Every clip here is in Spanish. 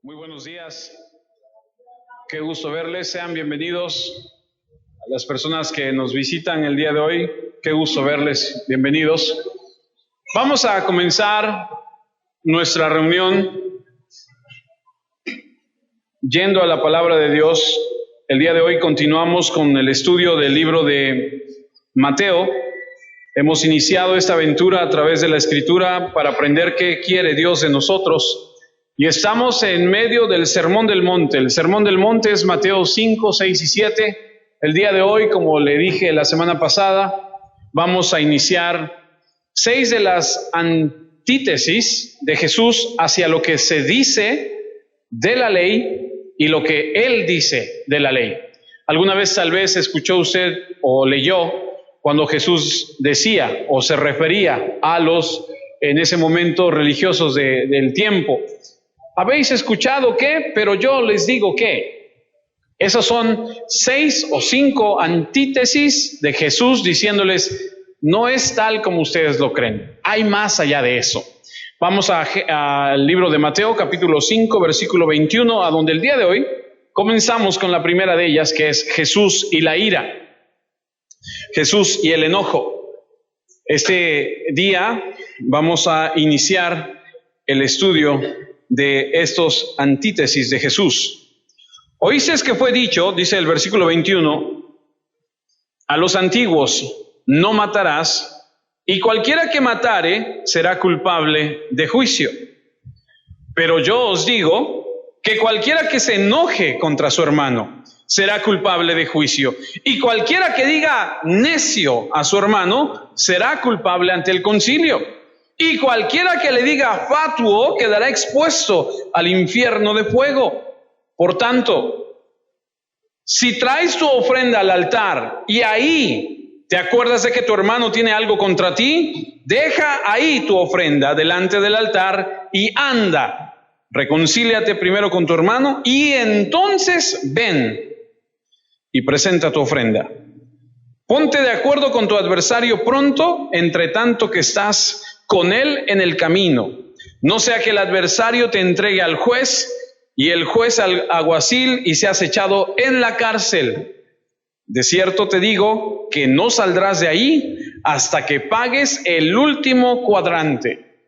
Muy buenos días, qué gusto verles, sean bienvenidos a las personas que nos visitan el día de hoy, qué gusto verles, bienvenidos. Vamos a comenzar nuestra reunión yendo a la palabra de Dios. El día de hoy continuamos con el estudio del libro de Mateo. Hemos iniciado esta aventura a través de la Escritura para aprender qué quiere Dios de nosotros. Y estamos en medio del Sermón del Monte. El Sermón del Monte es Mateo 5, 6 y 7. El día de hoy, como le dije la semana pasada, vamos a iniciar 6 de las antítesis de Jesús hacia lo que se dice de la ley y lo que Él dice de la ley. ¿Alguna vez tal vez escuchó usted o leyó cuando Jesús decía o se refería a los, en ese momento, religiosos del tiempo? ¿Habéis escuchado qué? Pero yo les digo qué. Esas son 6 o 5 antítesis de Jesús diciéndoles, no es tal como ustedes lo creen. Hay más allá de eso. Vamos al libro de Mateo, capítulo 5, versículo 21, a donde el día de hoy comenzamos con la primera de ellas, que es Jesús y la ira. Jesús y el enojo. Este día vamos a iniciar el estudio de estos antítesis de Jesús. Oísteis que fue dicho, dice el versículo 21, a los antiguos, no matarás, y cualquiera que matare será culpable de juicio. Pero yo os digo que cualquiera que se enoje contra su hermano será culpable de juicio, y cualquiera que diga necio a su hermano será culpable ante el concilio. Y cualquiera que le diga fatuo quedará expuesto al infierno de fuego. Por tanto, si traes tu ofrenda al altar y ahí te acuerdas de que tu hermano tiene algo contra ti, deja ahí tu ofrenda delante del altar y anda, reconcíliate primero con tu hermano y entonces ven y presenta tu ofrenda. Ponte de acuerdo con tu adversario pronto, entre tanto que estás con él en el camino, no sea que el adversario te entregue al juez y el juez al alguacil y seas echado en la cárcel. De cierto te digo que no saldrás de ahí hasta que pagues el último cuadrante.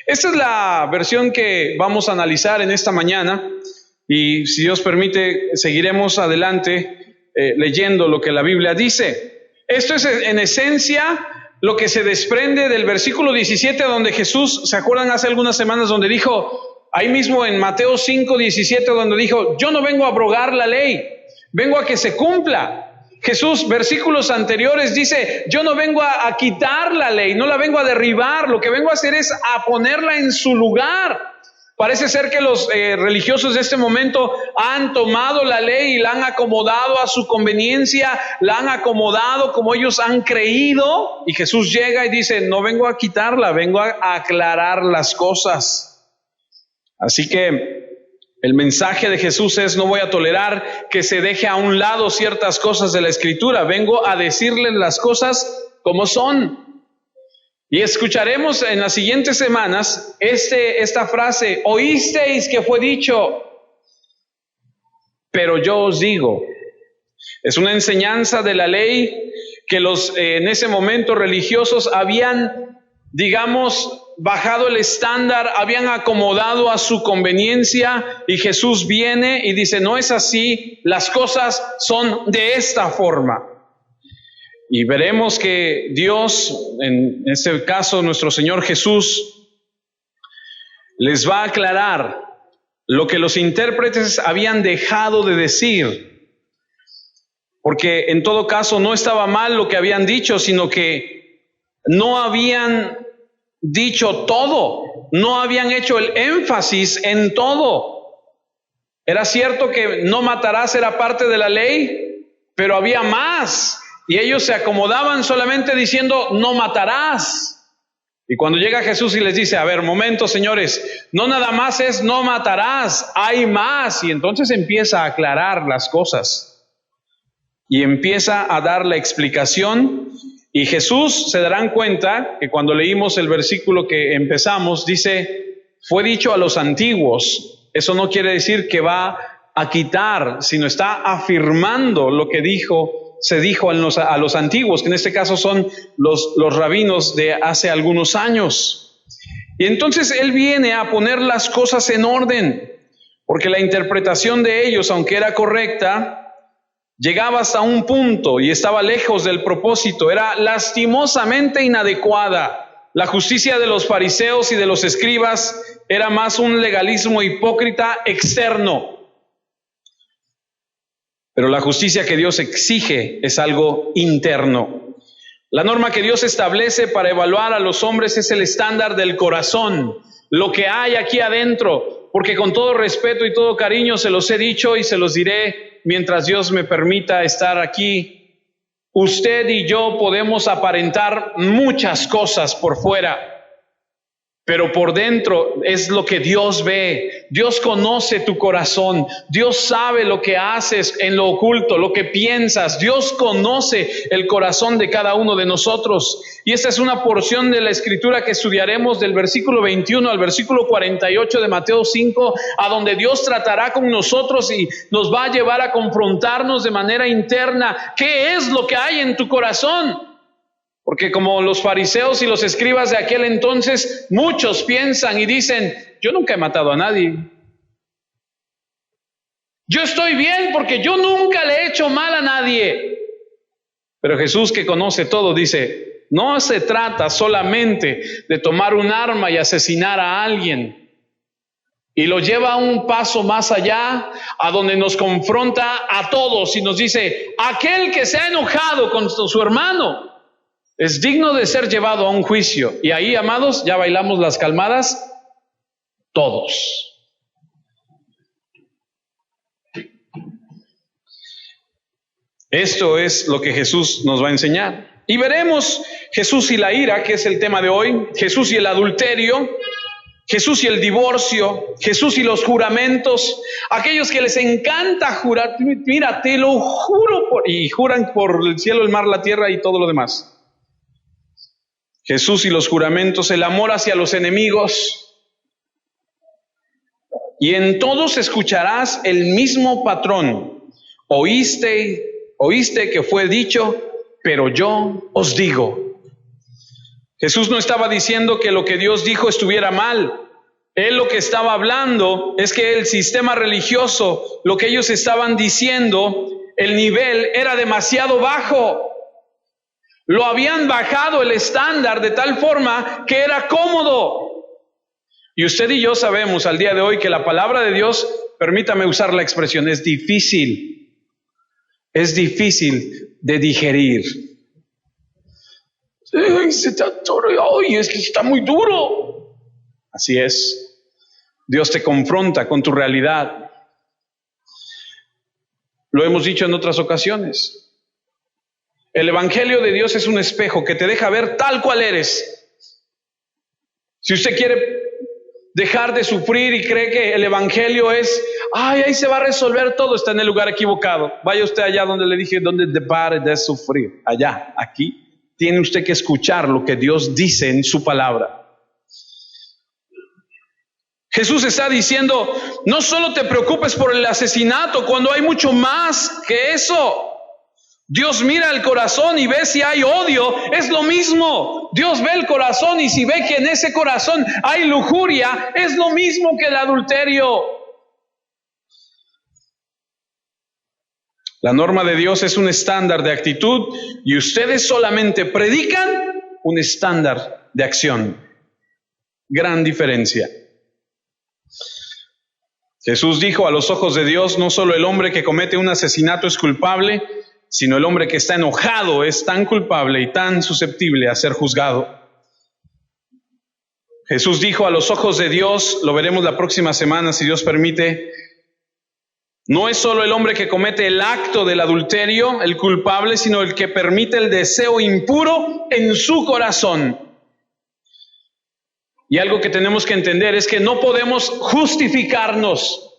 Esta es la versión que vamos a analizar en esta mañana y si Dios permite seguiremos adelante leyendo lo que la Biblia dice. Esto es en esencia lo que se desprende del versículo 17, donde Jesús, ¿se acuerdan hace algunas semanas donde dijo, ahí mismo en Mateo 5, 17, donde dijo, yo no vengo a abrogar la ley, vengo a que se cumpla? Jesús, versículos anteriores, dice, yo no vengo a quitar la ley, no la vengo a derribar, lo que vengo a hacer es a ponerla en su lugar. Parece ser que los religiosos de este momento han tomado la ley y la han acomodado a su conveniencia, la han acomodado como ellos han creído, y Jesús llega y dice, no vengo a quitarla, vengo a aclarar las cosas. Así que el mensaje de Jesús es, no voy a tolerar que se deje a un lado ciertas cosas de la Escritura, vengo a decirles las cosas como son. Y escucharemos en las siguientes semanas esta frase, oísteis que fue dicho, pero yo os digo. Es una enseñanza de la ley que los en ese momento religiosos habían, digamos, bajado el estándar, habían acomodado a su conveniencia, y Jesús viene y dice, no es así, las cosas son de esta forma. Y veremos que Dios, en este caso nuestro Señor Jesús, les va a aclarar lo que los intérpretes habían dejado de decir. Porque en todo caso no estaba mal lo que habían dicho, sino que no habían dicho todo, no habían hecho el énfasis en todo. Era cierto que no matarás era parte de la ley, pero había más. Y ellos se acomodaban solamente diciendo, no matarás. Y cuando llega Jesús y les dice, a ver, momento señores, no nada más es no matarás, hay más. Y entonces empieza a aclarar las cosas. Y empieza a dar la explicación. Y Jesús, se darán cuenta que cuando leímos el versículo que empezamos, dice, fue dicho a los antiguos, Eso no quiere decir que va a quitar, sino está afirmando lo que se dijo a los antiguos, que en este caso son los rabinos de hace algunos años. Y entonces él viene a poner las cosas en orden, porque la interpretación de ellos, aunque era correcta, llegaba hasta un punto y estaba lejos del propósito, era lastimosamente inadecuada. La justicia de los fariseos y de los escribas era más un legalismo hipócrita externo. Pero la justicia que Dios exige es algo interno. La norma que Dios establece para evaluar a los hombres es el estándar del corazón, lo que hay aquí adentro, porque con todo respeto y todo cariño se los he dicho y se los diré mientras Dios me permita estar aquí. Usted y yo podemos aparentar muchas cosas por fuera, pero por dentro es lo que Dios ve. Dios conoce tu corazón. Dios sabe lo que haces en lo oculto, lo que piensas. Dios conoce el corazón de cada uno de nosotros. Y esta es una porción de la Escritura que estudiaremos del versículo 21 al versículo 48 de Mateo 5, a donde Dios tratará con nosotros y nos va a llevar a confrontarnos de manera interna. ¿Qué es lo que hay en tu corazón? Porque como los fariseos y los escribas de aquel entonces, muchos piensan y dicen, yo nunca he matado a nadie. Yo estoy bien porque yo nunca le he hecho mal a nadie. Pero Jesús, que conoce todo, dice, no se trata solamente de tomar un arma y asesinar a alguien. Y lo lleva un paso más allá, a donde nos confronta a todos y nos dice, aquel que se ha enojado con su hermano es digno de ser llevado a un juicio. Y ahí, amados, ya bailamos las calmadas todos. Esto es lo que Jesús nos va a enseñar. Y veremos Jesús y la ira, que es el tema de hoy, Jesús y el adulterio, Jesús y el divorcio, Jesús y los juramentos, aquellos que les encanta jurar, mira, te lo juro, y juran por el cielo, el mar, la tierra y todo lo demás. Jesús y los juramentos, el amor hacia los enemigos. Y en todos escucharás el mismo patrón. Oíste que fue dicho, pero yo os digo. Jesús no estaba diciendo que lo que Dios dijo estuviera mal. Él lo que estaba hablando es que el sistema religioso, lo que ellos estaban diciendo, el nivel era demasiado bajo. Lo habían bajado el estándar de tal forma que era cómodo. Y usted y yo sabemos al día de hoy que la palabra de Dios, permítame usar la expresión, es difícil. Es difícil de digerir. ¡Ay, es que está muy duro! Así es. Dios te confronta con tu realidad. Lo hemos dicho en otras ocasiones. El Evangelio de Dios es un espejo que te deja ver tal cual eres. Si usted quiere dejar de sufrir y cree que el Evangelio es, ahí se va a resolver todo, está en el lugar equivocado. Vaya usted allá donde le dije, donde te pare de sufrir. Allá, aquí, tiene usted que escuchar lo que Dios dice en su palabra. Jesús está diciendo, no solo te preocupes por el asesinato, cuando hay mucho más que eso. Dios mira el corazón y ve si hay odio, es lo mismo. Dios ve el corazón y si ve que en ese corazón hay lujuria, es lo mismo que el adulterio. La norma de Dios es un estándar de actitud y ustedes solamente predican un estándar de acción. Gran diferencia. Jesús dijo, a los ojos de Dios, no solo el hombre que comete un asesinato es culpable, sino el hombre que está enojado es tan culpable y tan susceptible a ser juzgado. Jesús dijo, a los ojos de Dios, lo veremos la próxima semana si Dios permite, no es solo el hombre que comete el acto del adulterio, el culpable, sino el que permite el deseo impuro en su corazón. Y algo que tenemos que entender es que no podemos justificarnos,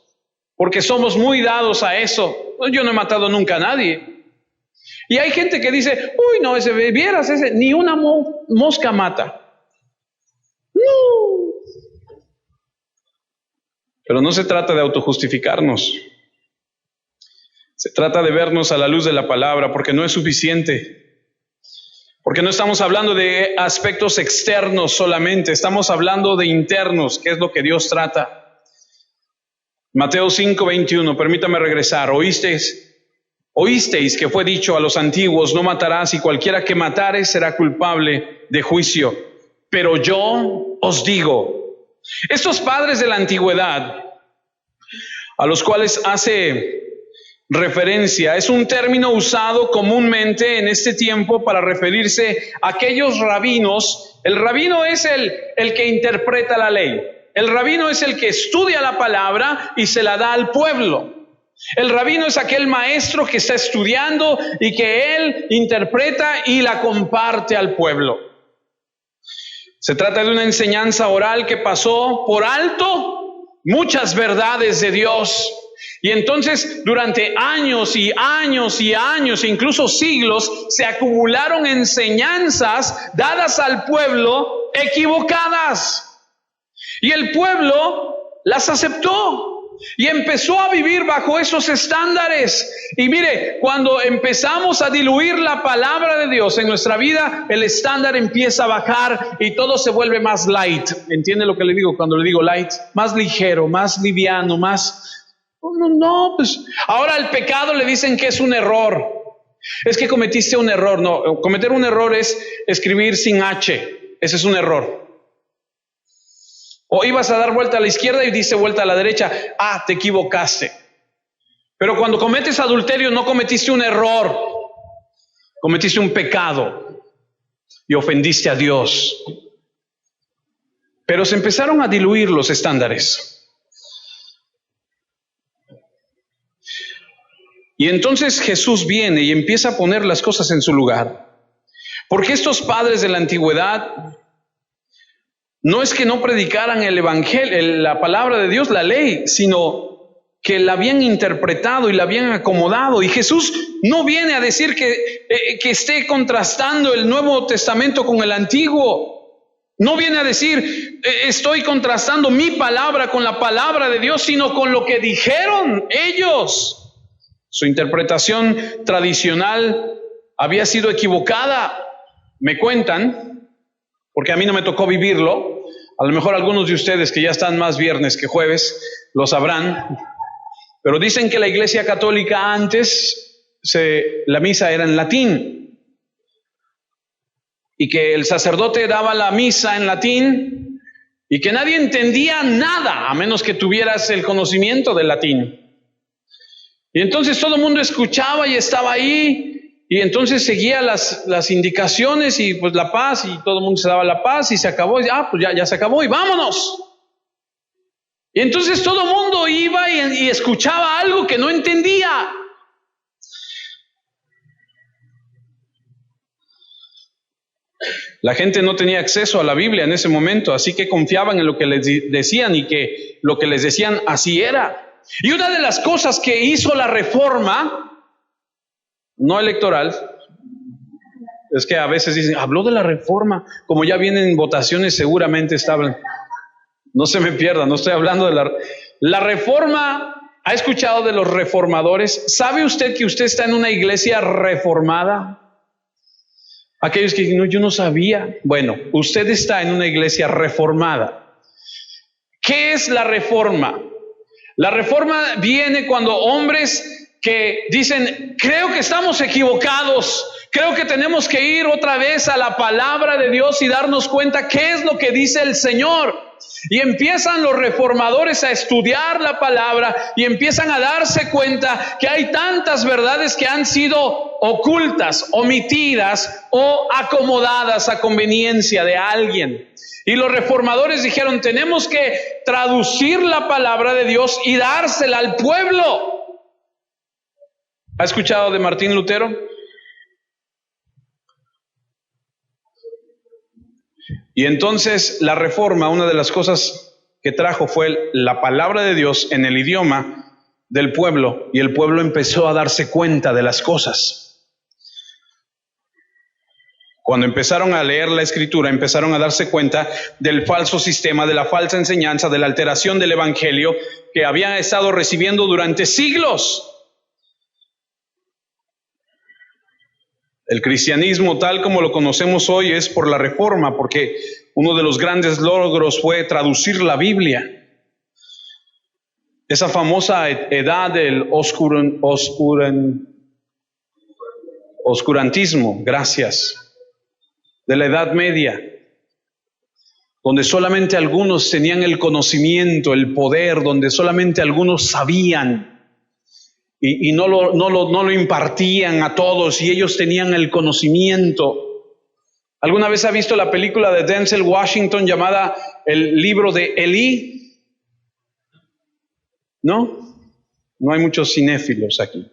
porque somos muy dados a eso. Yo no he matado nunca a nadie. Y hay gente que dice, uy, no, vieras ese, ni una mosca mata. No. Pero no se trata de autojustificarnos. Se trata de vernos a la luz de la palabra, porque no es suficiente. Porque no estamos hablando de aspectos externos solamente, estamos hablando de internos, que es lo que Dios trata. Mateo 5:21, permítame regresar. Oísteis que fue dicho a los antiguos, no matarás, y cualquiera que matare será culpable de juicio. Pero yo os digo, estos padres de la antigüedad, a los cuales hace referencia, es un término usado comúnmente en este tiempo para referirse a aquellos rabinos. El rabino es el que interpreta la ley. El rabino es el que estudia la palabra y se la da al pueblo. El rabino es aquel maestro que está estudiando y que él interpreta y la comparte al pueblo. Se trata de una enseñanza oral que pasó por alto muchas verdades de Dios. Y entonces durante años y años y años, incluso siglos, se acumularon enseñanzas dadas al pueblo equivocadas. Y el pueblo las aceptó y empezó a vivir bajo esos estándares. Y mire, cuando empezamos a diluir la palabra de Dios en nuestra vida, el estándar empieza a bajar y todo se vuelve más light. ¿Entiende lo que le digo cuando le digo light? Más ligero, más liviano, más... pues ahora el pecado le dicen que es un error. Es que cometiste un error. No, cometer un error es escribir sin H. Ese es un error. O ibas a dar vuelta a la izquierda y diste vuelta a la derecha. Ah, te equivocaste. Pero cuando cometes adulterio no cometiste un error. Cometiste un pecado y ofendiste a Dios. Pero se empezaron a diluir los estándares. Y entonces Jesús viene y empieza a poner las cosas en su lugar. Porque estos padres de la antigüedad no es que no predicaran el evangelio, la palabra de Dios, la ley, sino que la habían interpretado y la habían acomodado. Y Jesús no viene a decir que esté contrastando el Nuevo Testamento con el Antiguo. No viene a decir, estoy contrastando mi palabra con la palabra de Dios, sino con lo que dijeron ellos. Su interpretación tradicional había sido equivocada, me cuentan, porque a mí no me tocó vivirlo. A lo mejor algunos de ustedes que ya están más viernes que jueves lo sabrán, pero dicen que la Iglesia Católica antes la misa era en latín y que el sacerdote daba la misa en latín y que nadie entendía nada a menos que tuvieras el conocimiento del latín. Y entonces todo el mundo escuchaba y estaba ahí, y entonces seguía las indicaciones y pues la paz, y todo el mundo se daba la paz y se acabó, y pues ya se acabó y vámonos. Y entonces todo el mundo iba y escuchaba algo que no entendía. La gente no tenía acceso a la Biblia en ese momento, así que confiaban en lo que les decían y que lo que les decían así era. Y una de las cosas que hizo la reforma, no electoral, es que a veces dicen, habló de la reforma, como ya vienen votaciones seguramente estaban. No se me pierda, no estoy hablando de la reforma. ¿Ha escuchado de los reformadores? ¿Sabe usted que usted está en una iglesia reformada? Aquellos que dicen, no, yo no sabía. Bueno, usted está en una iglesia reformada. ¿Qué es la reforma? La reforma viene cuando hombres que dicen, creo que estamos equivocados, creo que tenemos que ir otra vez a la palabra de Dios y darnos cuenta qué es lo que dice el Señor. Y empiezan los reformadores a estudiar la palabra y empiezan a darse cuenta que hay tantas verdades que han sido ocultas, omitidas o acomodadas a conveniencia de alguien. Y los reformadores dijeron, tenemos que traducir la palabra de Dios y dársela al pueblo. ¿Ha escuchado de Martín Lutero? Y entonces la reforma, una de las cosas que trajo fue la palabra de Dios en el idioma del pueblo, y el pueblo empezó a darse cuenta de las cosas. Cuando empezaron a leer la Escritura, empezaron a darse cuenta del falso sistema, de la falsa enseñanza, de la alteración del Evangelio que habían estado recibiendo durante siglos. El cristianismo tal como lo conocemos hoy es por la Reforma, porque uno de los grandes logros fue traducir la Biblia. Esa famosa edad del oscurantismo, gracias, de la Edad Media, donde solamente algunos tenían el conocimiento, el poder, donde solamente algunos sabían y no lo impartían a todos, y ellos tenían el conocimiento. ¿Alguna vez ha visto la película de Denzel Washington llamada El libro de Elí? ¿No? No hay muchos cinéfilos aquí.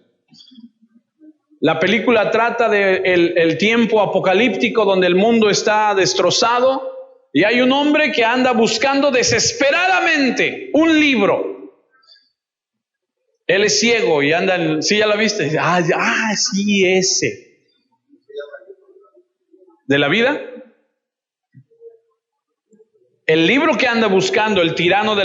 La película trata de el tiempo apocalíptico donde el mundo está destrozado y hay un hombre que anda buscando desesperadamente un libro. Él es ciego y anda, ¿sí ya la viste? Sí, ese. ¿De la vida? El libro que anda buscando el tirano de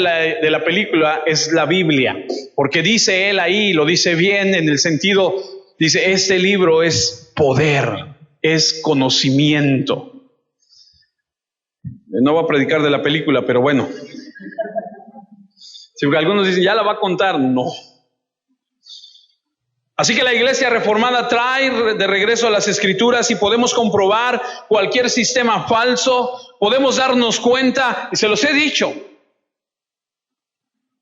la película es la Biblia, porque dice él ahí, lo dice bien en el sentido, dice, este libro es poder, es conocimiento. No voy a predicar de la película, pero bueno. Si algunos dicen, ya la va a contar, no. Así que la Iglesia Reformada trae de regreso a las Escrituras y podemos comprobar cualquier sistema falso, podemos darnos cuenta, y se los he dicho.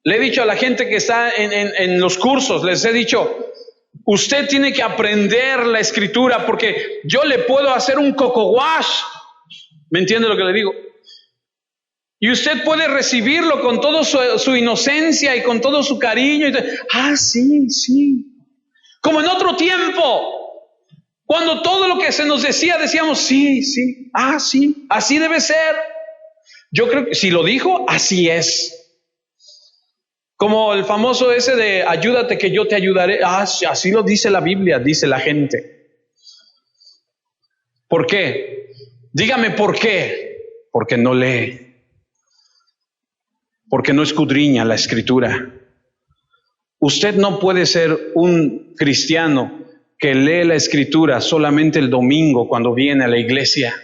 Le he dicho a la gente que está en los cursos, les he dicho, usted tiene que aprender la Escritura porque yo le puedo hacer un coco wash. ¿Me entiende lo que le digo? Y usted puede recibirlo con toda su inocencia y con todo su cariño. Sí. Como en otro tiempo, cuando todo lo que se nos decía, decíamos, sí, así debe ser. Yo creo que si lo dijo, así es. Como el famoso ese de ayúdate que yo te ayudaré. Así lo dice la Biblia, dice la gente. ¿Por qué? Dígame por qué. Porque no lee. Porque no escudriña la Escritura. Usted no puede ser un cristiano que lee la Escritura solamente el domingo cuando viene a la iglesia.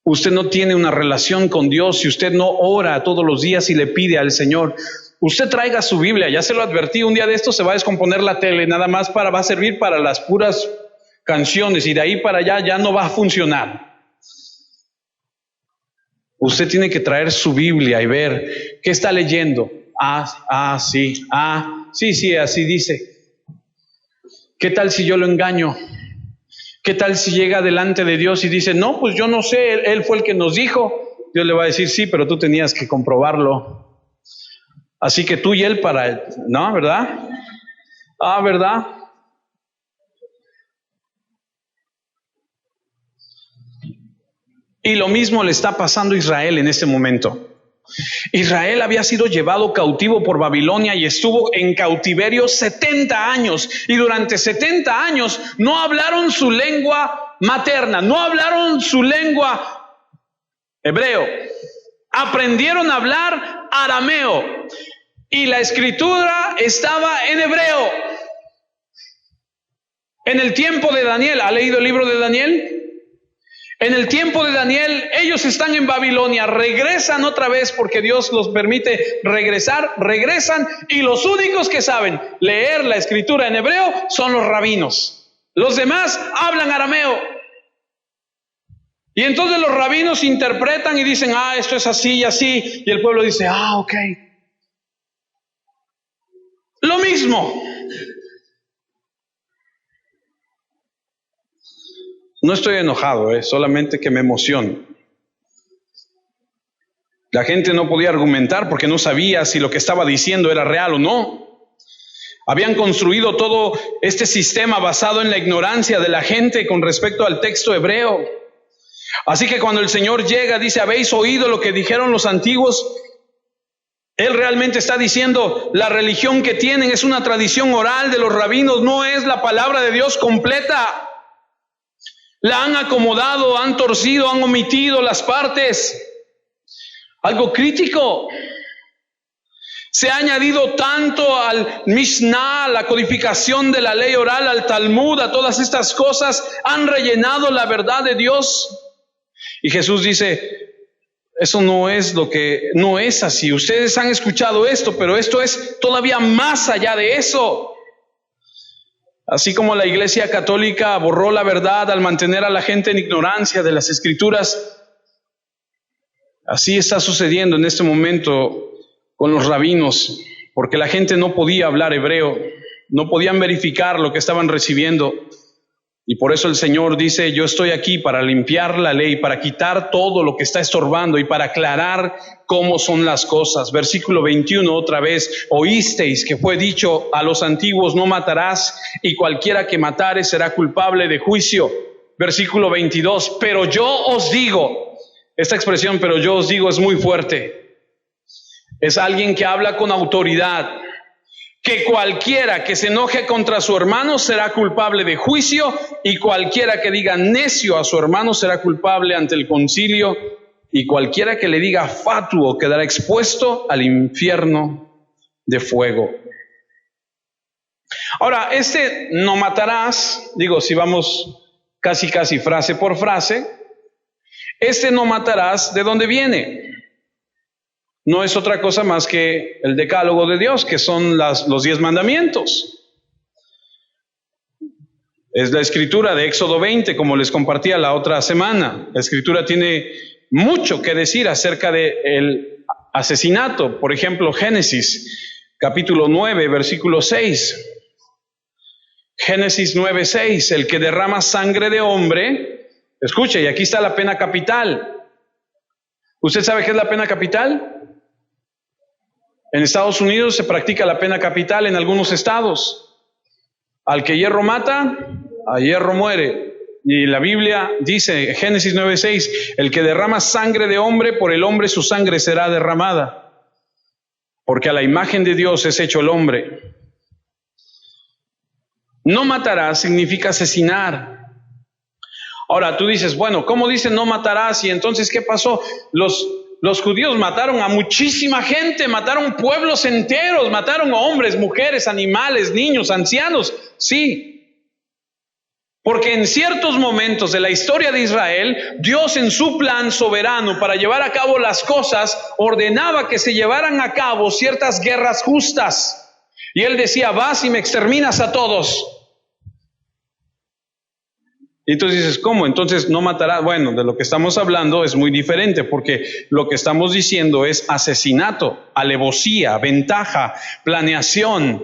Usted no tiene una relación con Dios si usted no ora todos los días y le pide al Señor. Usted traiga su Biblia, ya se lo advertí, un día de esto se va a descomponer la tele, nada más va a servir para las puras canciones y de ahí para allá ya no va a funcionar. Usted tiene que traer su Biblia y ver qué está leyendo. Sí, así dice. ¿Qué tal si yo lo engaño? ¿Qué tal si llega delante de Dios y dice, no, pues yo no sé, él fue el que nos dijo? Dios le va a decir, sí, pero tú tenías que comprobarlo. Así que tú y él ¿no? ¿Verdad? ¿Verdad? Y lo mismo le está pasando a Israel en este momento. Israel había sido llevado cautivo por Babilonia y estuvo en cautiverio 70 años. Y durante 70 años no hablaron su lengua materna, no hablaron su lengua hebreo. Aprendieron a hablar arameo. Y la Escritura estaba en hebreo. En el tiempo de Daniel, ¿ha leído el libro de Daniel? En el tiempo de Daniel, ellos están en Babilonia, regresan otra vez porque Dios los permite regresan y los únicos que saben leer la Escritura en hebreo son los rabinos. Los demás hablan arameo. Y entonces los rabinos interpretan y dicen, esto es así y así. Y el pueblo dice, ok. Lo mismo. No estoy enojado, solamente que me emociono. La gente no podía argumentar porque no sabía si lo que estaba diciendo era real o no. Habían construido todo este sistema basado en la ignorancia de la gente con respecto al texto hebreo. Así que cuando el Señor llega, dice, ¿habéis oído lo que dijeron los antiguos? Él realmente está diciendo, la religión que tienen es una tradición oral de los rabinos, no es la palabra de Dios completa. La han acomodado, han torcido, han omitido las partes. Algo crítico. Se ha añadido tanto al Mishnah, a la codificación de la ley oral, al Talmud, a todas estas cosas, han rellenado la verdad de Dios. Y Jesús dice, eso no es así. Ustedes han escuchado esto, pero esto es todavía más allá de eso. Así como la Iglesia Católica borró la verdad al mantener a la gente en ignorancia de las Escrituras, así está sucediendo en este momento con los rabinos, porque la gente no podía hablar hebreo, no podían verificar lo que estaban recibiendo. Y por eso el Señor dice, yo estoy aquí para limpiar la ley, para quitar todo lo que está estorbando y para aclarar cómo son las cosas. Versículo 21 otra vez, oísteis que fue dicho a los antiguos, no matarás, y cualquiera que matare será culpable de juicio. Versículo 22, pero yo os digo, esta expresión, pero yo os digo, es muy fuerte. Es alguien que habla con autoridad. Que cualquiera que se enoje contra su hermano será culpable de juicio, y cualquiera que diga necio a su hermano será culpable ante el concilio, y cualquiera que le diga fatuo quedará expuesto al infierno de fuego. Ahora, no matarás, digo, si vamos casi frase por frase, no matarás, ¿de dónde viene? No es otra cosa más que el decálogo de Dios, que son los 10 mandamientos. Es la escritura de Éxodo 20, como les compartía la otra semana. La escritura tiene mucho que decir acerca del asesinato. Por ejemplo, Génesis, capítulo 9, versículo 6. Génesis 9, 6. El que derrama sangre de hombre, escuche, y aquí está la pena capital. ¿Usted sabe qué es la pena capital? En Estados Unidos se practica la pena capital en algunos estados. Al que hierro mata, a hierro muere. Y la Biblia dice, Génesis 9:6, el que derrama sangre de hombre, por el hombre su sangre será derramada. Porque a la imagen de Dios es hecho el hombre. No matarás significa asesinar. Ahora tú dices, bueno, ¿cómo dice no matarás? Y entonces, ¿qué pasó? Los judíos mataron a muchísima gente, mataron pueblos enteros, mataron a hombres, mujeres, animales, niños, ancianos. Sí, porque en ciertos momentos de la historia de Israel, Dios en su plan soberano para llevar a cabo las cosas, ordenaba que se llevaran a cabo ciertas guerras justas. Y Él decía, vas y me exterminas a todos. Y entonces dices, ¿cómo? Entonces no matará. Bueno, de lo que estamos hablando es muy diferente, porque lo que estamos diciendo es asesinato, alevosía, ventaja, planeación.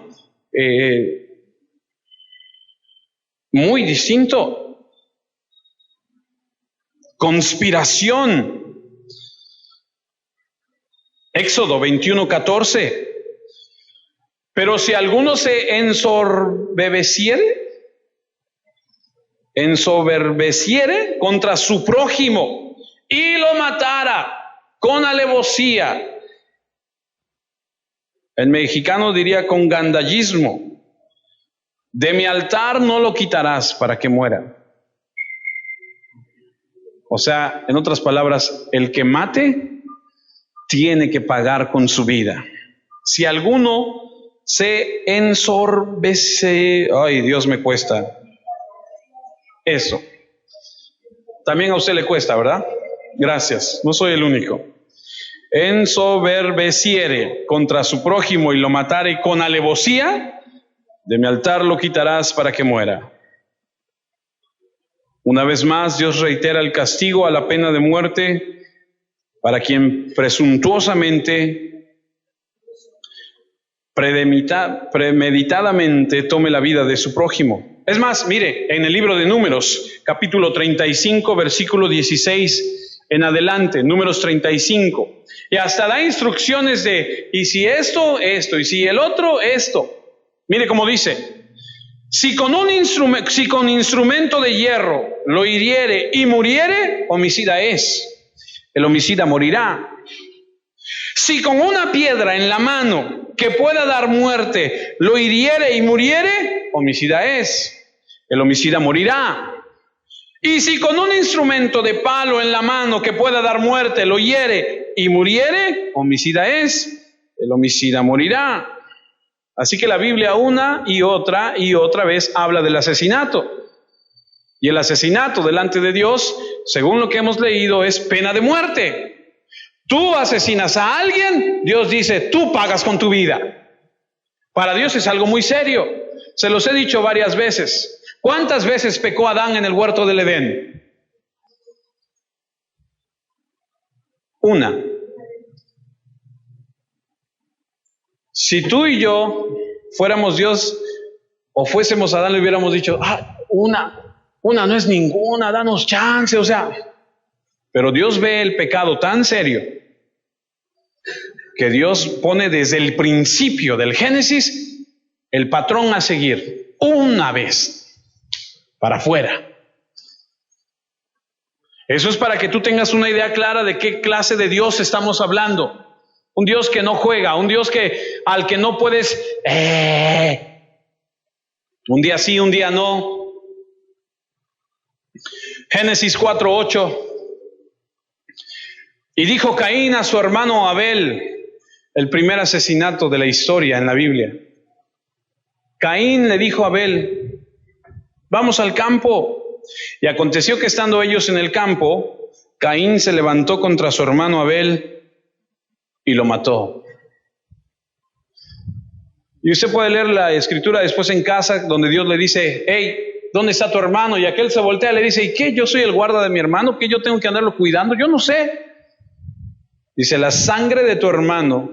Muy distinto. Conspiración. Éxodo 21:14. Pero si alguno se ensoberbeciere contra su prójimo y lo matara con alevosía, el mexicano diría con gandallismo, de mi altar no lo quitarás para que muera. O sea, en otras palabras, el que mate tiene que pagar con su vida. Si alguno se ensoberbece, ay, Dios me cuesta eso. También a usted le cuesta, ¿verdad? Gracias, no soy el único. Ensoberbeciere contra su prójimo y lo matare con alevosía, de mi altar lo quitarás para que muera. Una vez más, Dios reitera el castigo a la pena de muerte para quien presuntuosamente, premeditadamente tome la vida de su prójimo. Es más, mire, en el libro de Números, capítulo 35, versículo 16 en adelante, Números 35, y hasta da instrucciones de, y si esto, y si el otro, esto. Mire cómo dice, si con instrumento de hierro lo hiriere y muriere, homicida es, el homicida morirá. Si con una piedra en la mano que pueda dar muerte lo hiriere y muriere, homicida es, el homicida morirá. Y si con un instrumento de palo en la mano que pueda dar muerte lo hiere y muriere, homicida es, el homicida morirá. Así que la Biblia una y otra vez habla del asesinato. Y el asesinato delante de Dios, según lo que hemos leído, es pena de muerte. Tú asesinas a alguien, Dios dice, tú pagas con tu vida. Para Dios es algo muy serio. Se los he dicho varias veces. ¿Cuántas veces pecó Adán en el huerto del Edén? Una. Si tú y yo fuéramos Dios o fuésemos Adán, le hubiéramos dicho, una no es ninguna, danos chance, pero Dios ve el pecado tan serio que Dios pone desde el principio del Génesis el patrón a seguir, una vez, para afuera. Eso es para que tú tengas una idea clara de qué clase de Dios estamos hablando. Un Dios que no juega, un Dios al que no puedes, un día sí, un día no. Génesis 4:8. Y dijo Caín a su hermano Abel, el primer asesinato de la historia en la Biblia. Caín le dijo a Abel, vamos al campo. Y aconteció que estando ellos en el campo, Caín se levantó contra su hermano Abel y lo mató. Y usted puede leer la escritura después en casa, donde Dios le dice, hey, ¿dónde está tu hermano? Y aquel se voltea y le dice, ¿y qué? ¿Yo soy el guarda de mi hermano? ¿Qué yo tengo que andarlo cuidando? Yo no sé. Dice, la sangre de tu hermano,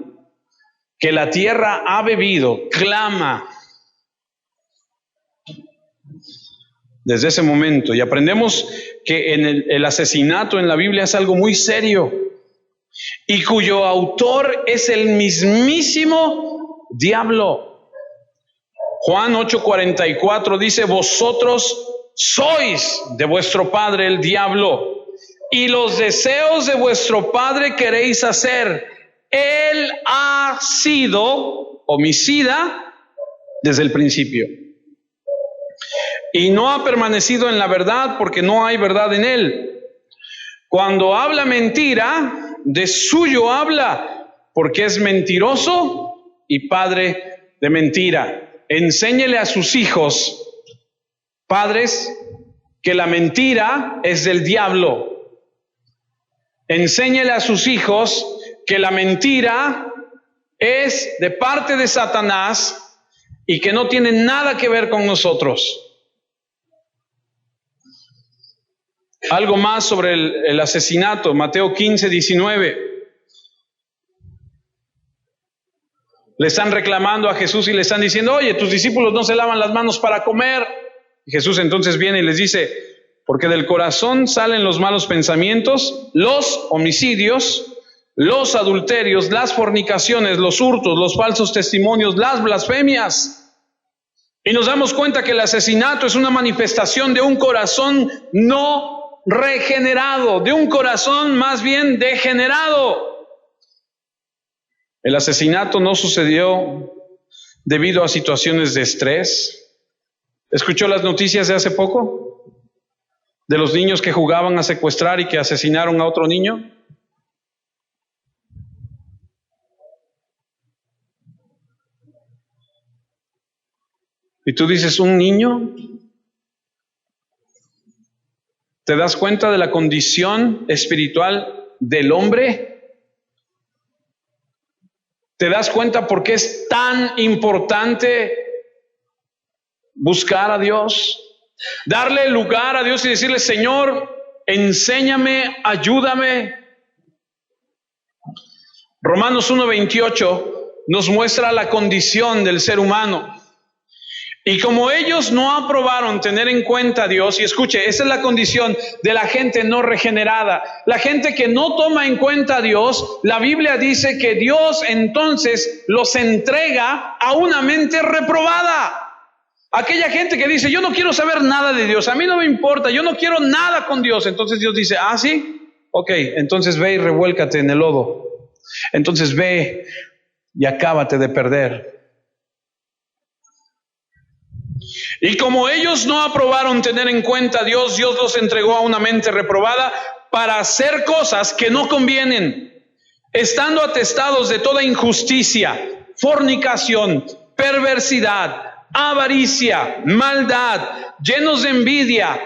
que la tierra ha bebido, clama. Desde ese momento, y aprendemos que en el asesinato en la Biblia es algo muy serio, y cuyo autor es el mismísimo diablo. Juan 8:44 dice, vosotros sois de vuestro padre el diablo, y los deseos de vuestro padre queréis hacer. Él ha sido homicida desde el principio, y no ha permanecido en la verdad, porque no hay verdad en él. Cuando habla mentira, de suyo habla, porque es mentiroso y padre de mentira. Enséñele a sus hijos, padres, que la mentira es del diablo. Enséñele a sus hijos que la mentira es de parte de Satanás y que no tiene nada que ver con nosotros. Algo más sobre el asesinato, Mateo 15:19. Le están reclamando a Jesús y le están diciendo, oye, tus discípulos no se lavan las manos para comer. Y Jesús entonces viene y les dice, porque del corazón salen los malos pensamientos, los homicidios, los adulterios, las fornicaciones, los hurtos, los falsos testimonios, las blasfemias. Y nos damos cuenta que el asesinato es una manifestación de un corazón no regenerado, de un corazón más bien degenerado. El asesinato no sucedió debido a situaciones de estrés. ¿Escuchó las noticias de hace poco? De los niños que jugaban a secuestrar y que asesinaron a otro niño. Y tú dices, ¿un niño? ¿Te das cuenta de la condición espiritual del hombre? ¿Te das cuenta por qué es tan importante buscar a Dios? Darle lugar a Dios y decirle, Señor, enséñame, ayúdame. Romanos 1:28 nos muestra la condición del ser humano. Y como ellos no aprobaron tener en cuenta a Dios, y escuche, esa es la condición de la gente no regenerada, la gente que no toma en cuenta a Dios, la Biblia dice que Dios entonces los entrega a una mente reprobada. Aquella gente que dice, yo no quiero saber nada de Dios, a mí no me importa, yo no quiero nada con Dios. Entonces Dios dice, ¿ah, sí? Ok, entonces ve y revuélcate en el lodo. Entonces ve y acábate de perder. Y como ellos no aprobaron tener en cuenta a Dios, Dios los entregó a una mente reprobada para hacer cosas que no convienen, estando atestados de toda injusticia, fornicación, perversidad, avaricia, maldad, llenos de envidia,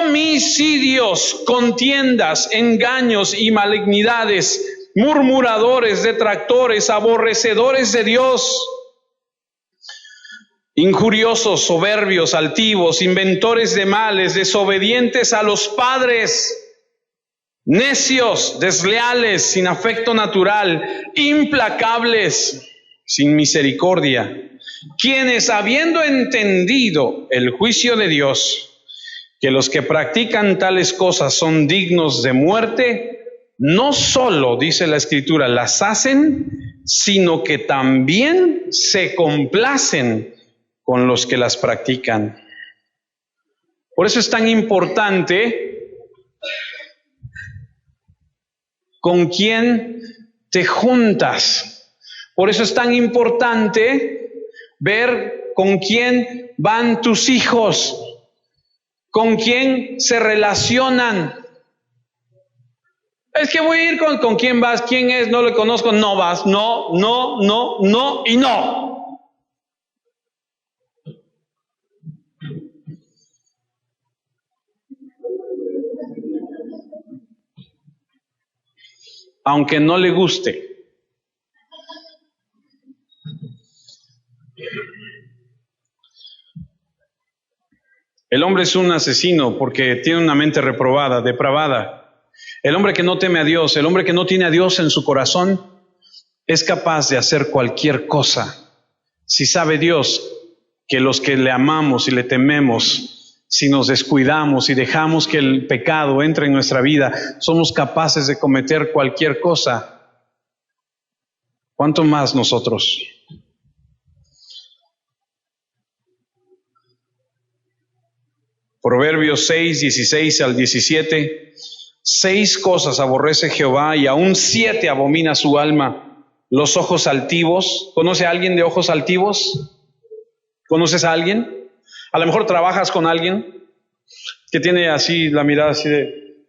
homicidios, contiendas, engaños y malignidades, murmuradores, detractores, aborrecedores de Dios, injuriosos, soberbios, altivos, inventores de males, desobedientes a los padres, necios, desleales, sin afecto natural, implacables, sin misericordia, quienes, habiendo entendido el juicio de Dios, que los que practican tales cosas son dignos de muerte, no solo, dice la Escritura, las hacen, sino que también se complacen con los que las practican. Por eso es tan importante con quién te juntas. Por eso es tan importante ver con quién van tus hijos, con quién se relacionan. Es que voy a ir con quién vas, quién es, no le conozco, no vas, no y no. Aunque no le guste. El hombre es un asesino porque tiene una mente reprobada, depravada. El hombre que no teme a Dios, el hombre que no tiene a Dios en su corazón, es capaz de hacer cualquier cosa. Si sabe Dios que los que le amamos y le tememos, si nos descuidamos y dejamos que el pecado entre en nuestra vida, somos capaces de cometer cualquier cosa. ¿Cuánto más nosotros? Proverbios 6, 16 al 17. 6 cosas aborrece Jehová y aún 7 abomina su alma. Los ojos altivos. ¿Conoce a alguien de ojos altivos? ¿Conoces a alguien? A lo mejor trabajas con alguien que tiene así la mirada así de,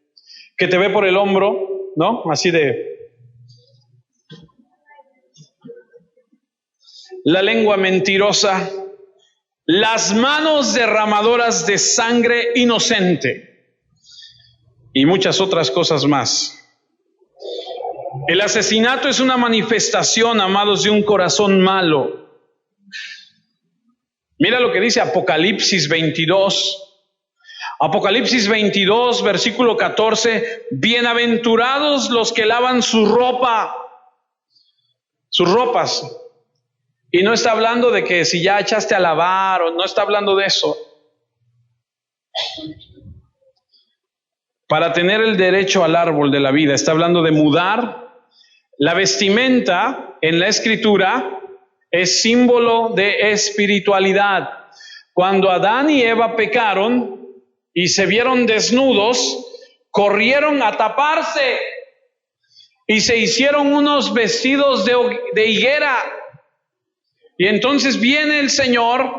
que te ve por el hombro, ¿no? Así de, la lengua mentirosa, las manos derramadoras de sangre inocente y muchas otras cosas más. El asesinato es una manifestación, amados, de un corazón malo. Mira lo que dice Apocalipsis 22. Apocalipsis 22, versículo 14. Bienaventurados los que lavan su ropa, sus ropas. Y no está hablando de que si ya echaste a lavar, o no está hablando de eso. Para tener el derecho al árbol de la vida, está hablando de mudar. La vestimenta en la Escritura es símbolo de espiritualidad. Cuando Adán y Eva pecaron y se vieron desnudos, corrieron a taparse y se hicieron unos vestidos de higuera. Y entonces viene el Señor,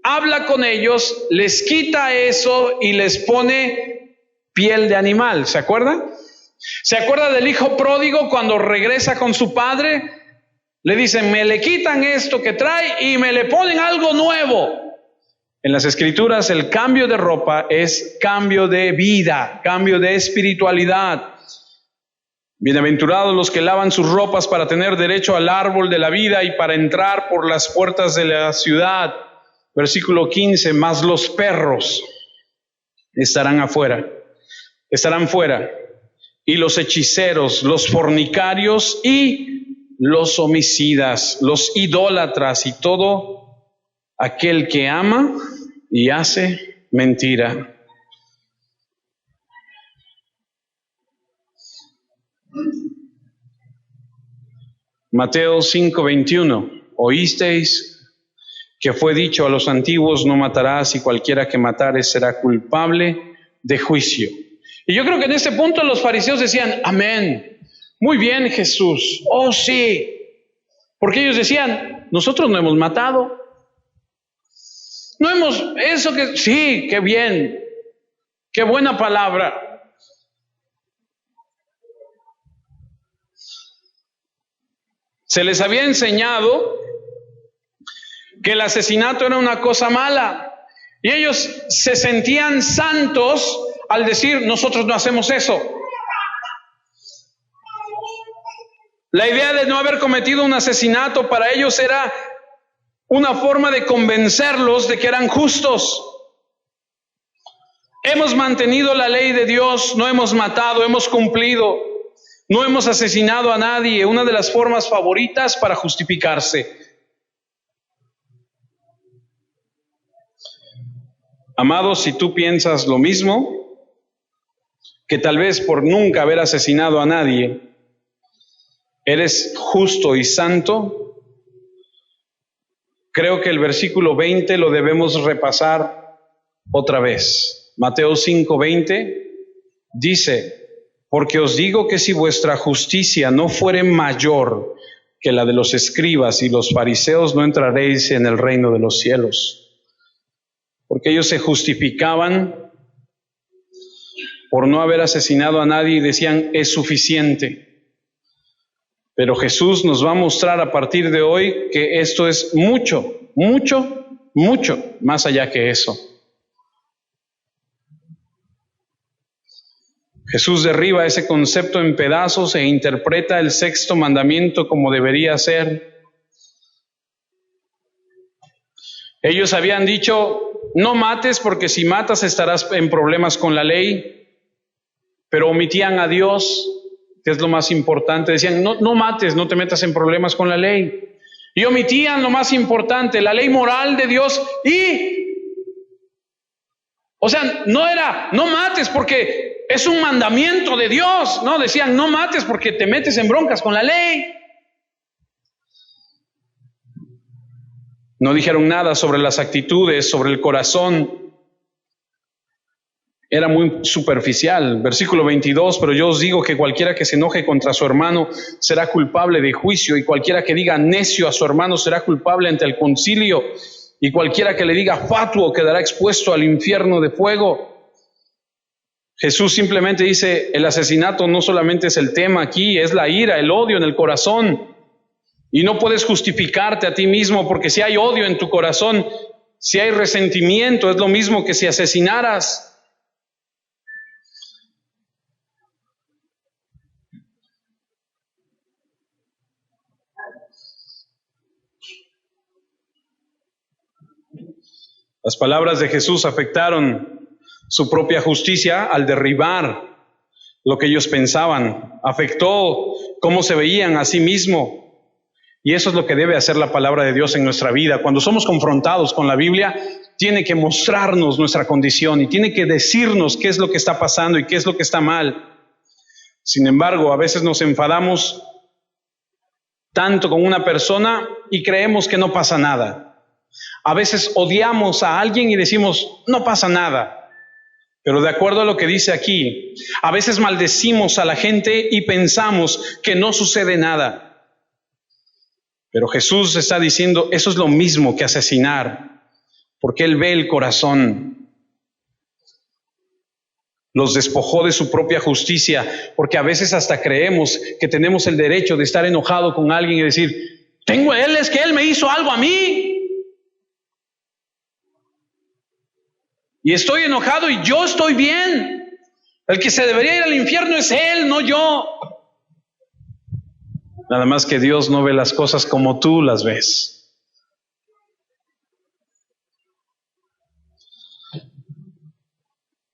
habla con ellos, les quita eso y les pone piel de animal. ¿Se acuerda? ¿Se acuerda del hijo pródigo cuando regresa con su padre? Le dicen, me le quitan esto que trae y me le ponen algo nuevo. En las Escrituras el cambio de ropa es cambio de vida, cambio de espiritualidad. Bienaventurados los que lavan sus ropas para tener derecho al árbol de la vida y para entrar por las puertas de la ciudad. Versículo 15, mas los perros estarán fuera. Y los hechiceros, los fornicarios y los homicidas, los idólatras y todo aquel que ama y hace mentira. Mateo 5:21. Oísteis que fue dicho a los antiguos, no matarás, y cualquiera que matare será culpable de juicio. Y yo creo que en este punto los fariseos decían, amén, muy bien Jesús, oh sí, porque ellos decían, nosotros no hemos matado. No hemos, eso que, sí, qué bien, qué buena palabra. Se les había enseñado que el asesinato era una cosa mala y ellos se sentían santos al decir, nosotros no hacemos eso. La idea de no haber cometido un asesinato para ellos era una forma de convencerlos de que eran justos. Hemos mantenido la ley de Dios, no hemos matado, hemos cumplido, no hemos asesinado a nadie. Una de las formas favoritas para justificarse. Amados, si tú piensas lo mismo, que tal vez por nunca haber asesinado a nadie, eres justo y santo, creo que el versículo 20 lo debemos repasar otra vez. Mateo 5:20 dice, porque os digo que si vuestra justicia no fuere mayor que la de los escribas y los fariseos, no entraréis en el reino de los cielos. Porque ellos se justificaban por no haber asesinado a nadie y decían, es suficiente. Pero Jesús nos va a mostrar a partir de hoy que esto es mucho, mucho, mucho más allá que eso. Jesús derriba ese concepto en pedazos e interpreta el sexto mandamiento como debería ser. Ellos habían dicho, no mates porque si matas estarás en problemas con la ley, pero omitían a Dios, que es lo más importante. Decían, no mates, no te metas en problemas con la ley. Y omitían lo más importante, la ley moral de Dios. O sea, no era, no mates porque es un mandamiento de Dios. No, decían, no mates porque te metes en broncas con la ley. No dijeron nada sobre las actitudes, sobre el corazón. Era muy superficial. Versículo 22, pero yo os digo que cualquiera que se enoje contra su hermano será culpable de juicio, y cualquiera que diga necio a su hermano será culpable ante el concilio, y cualquiera que le diga fatuo quedará expuesto al infierno de fuego. Jesús simplemente dice, el asesinato no solamente es el tema aquí, es la ira, el odio en el corazón. Y no puedes justificarte a ti mismo, porque si hay odio en tu corazón, si hay resentimiento, es lo mismo que si asesinaras. Las palabras de Jesús afectaron su propia justicia al derribar lo que ellos pensaban. Afectó cómo se veían a sí mismos. Y eso es lo que debe hacer la palabra de Dios en nuestra vida. Cuando somos confrontados con la Biblia, tiene que mostrarnos nuestra condición y tiene que decirnos qué es lo que está pasando y qué es lo que está mal. Sin embargo, a veces nos enfadamos tanto con una persona y creemos que no pasa nada. A veces odiamos a alguien y decimos, no pasa nada. Pero de acuerdo a lo que dice aquí, a veces maldecimos a la gente y pensamos que no sucede nada. Pero Jesús está diciendo, eso es lo mismo que asesinar, porque Él ve el corazón. Los despojó de su propia justicia, porque a veces hasta creemos que tenemos el derecho de estar enojado con alguien y decir, es que Él me hizo algo a mí. Y estoy enojado y yo estoy bien. El que se debería ir al infierno es Él, no yo. Nada más que Dios no ve las cosas como tú las ves.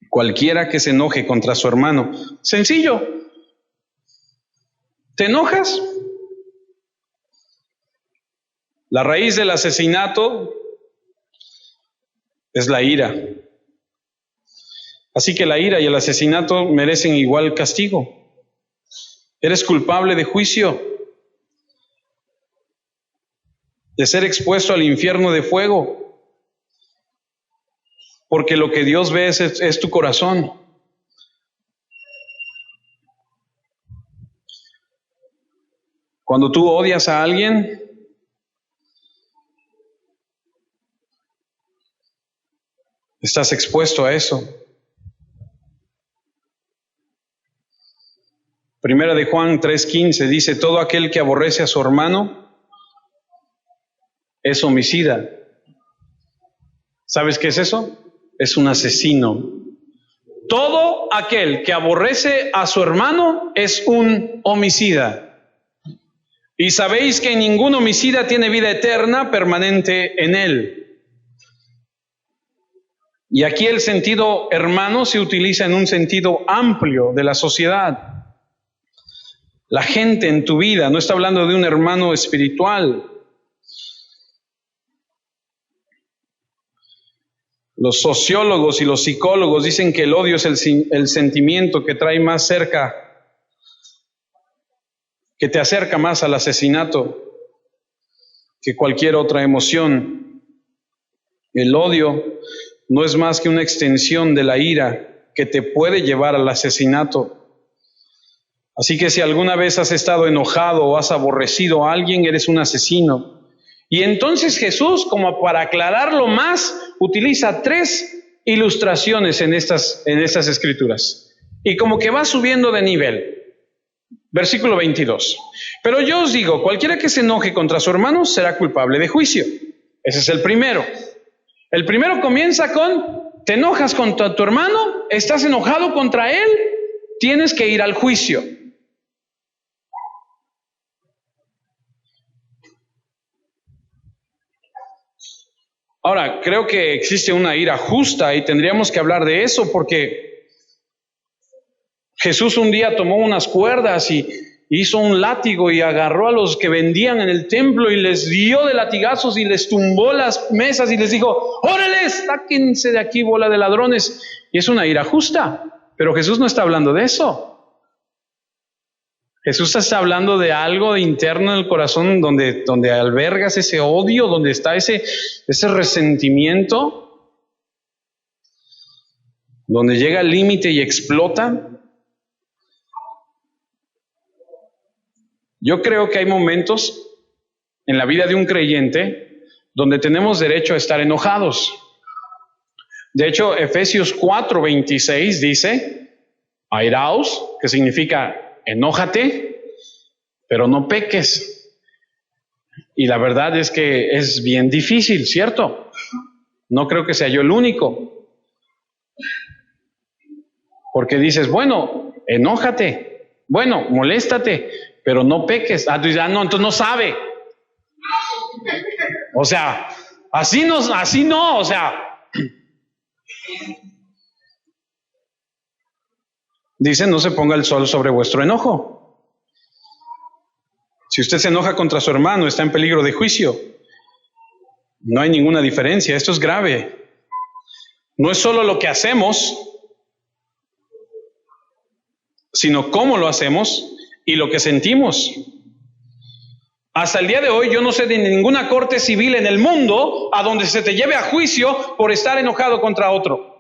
Cualquiera que se enoje contra su hermano, sencillo. ¿Te enojas? La raíz del asesinato es la ira. Así que la ira y el asesinato merecen igual castigo. Eres culpable de juicio, de ser expuesto al infierno de fuego, porque lo que Dios ve es tu corazón. Cuando tú odias a alguien, Estás expuesto a eso. Primera de Juan 3:15 dice, todo aquel que aborrece a su hermano es homicida. ¿Sabes qué es eso? Es un asesino. Todo aquel que aborrece a su hermano es un homicida. Y sabéis que ningún homicida tiene vida eterna permanente en él. Y aquí el sentido hermano se utiliza en un sentido amplio de la sociedad. La gente en tu vida, no está hablando de un hermano espiritual. Los sociólogos y los psicólogos dicen que el odio es el sentimiento que trae más cerca, que te acerca más al asesinato que cualquier otra emoción. El odio no es más que una extensión de la ira que te puede llevar al asesinato. Así que si alguna vez has estado enojado o has aborrecido a alguien, eres un asesino. Y entonces Jesús, como para aclararlo más, utiliza 3 ilustraciones en estas escrituras. Y como que va subiendo de nivel. Versículo 22. Pero yo os digo, cualquiera que se enoje contra su hermano será culpable de juicio. Ese es el primero. El primero comienza con, te enojas contra tu hermano, estás enojado contra él, tienes que ir al juicio. Ahora, creo que existe una ira justa y tendríamos que hablar de eso porque Jesús un día tomó unas cuerdas y hizo un látigo y agarró a los que vendían en el templo y les dio de latigazos y les tumbó las mesas y les dijo, ¡órale, sáquense de aquí, bola de ladrones! Y es una ira justa, pero Jesús no está hablando de eso. Jesús está hablando de algo interno en el corazón donde albergas ese odio, donde está ese resentimiento, donde llega al límite y explota. Yo creo que hay momentos en la vida de un creyente donde tenemos derecho a estar enojados. De hecho, Efesios 4:26 dice, airaos, que significa enójate, pero no peques. Y la verdad es que es bien difícil, ¿cierto? No creo que sea yo el único. Porque dices, bueno, enójate, bueno, moléstate, pero no peques. Ah, tú dices, no, entonces no sabe. O sea, así no, o sea. Dice, no se ponga el sol sobre vuestro enojo. Si usted se enoja contra su hermano, está en peligro de juicio. No hay ninguna diferencia, esto es grave. No es solo lo que hacemos, sino cómo lo hacemos y lo que sentimos. Hasta el día de hoy yo no sé de ninguna corte civil en el mundo a donde se te lleve a juicio por estar enojado contra otro.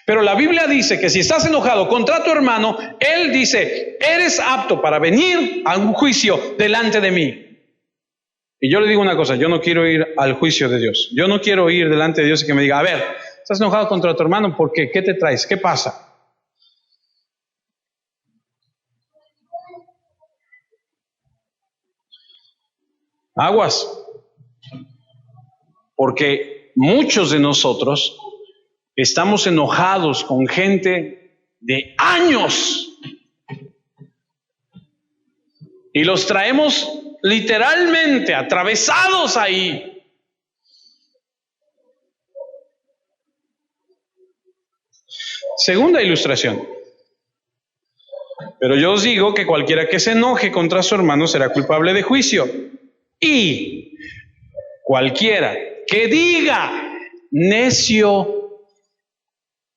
Pero la Biblia dice que si estás enojado contra tu hermano, Él dice, eres apto para venir a un juicio delante de mí. Y yo le digo una cosa, yo no quiero ir al juicio de Dios. Yo no quiero ir delante de Dios y que me diga, a ver, estás enojado contra tu hermano, ¿por qué? ¿Qué te traes? ¿Qué pasa? Aguas. Porque muchos de nosotros estamos enojados con gente de años y los traemos literalmente atravesados ahí. Segunda ilustración. Pero yo os digo que cualquiera que se enoje contra su hermano será culpable de juicio. Y cualquiera que diga necio.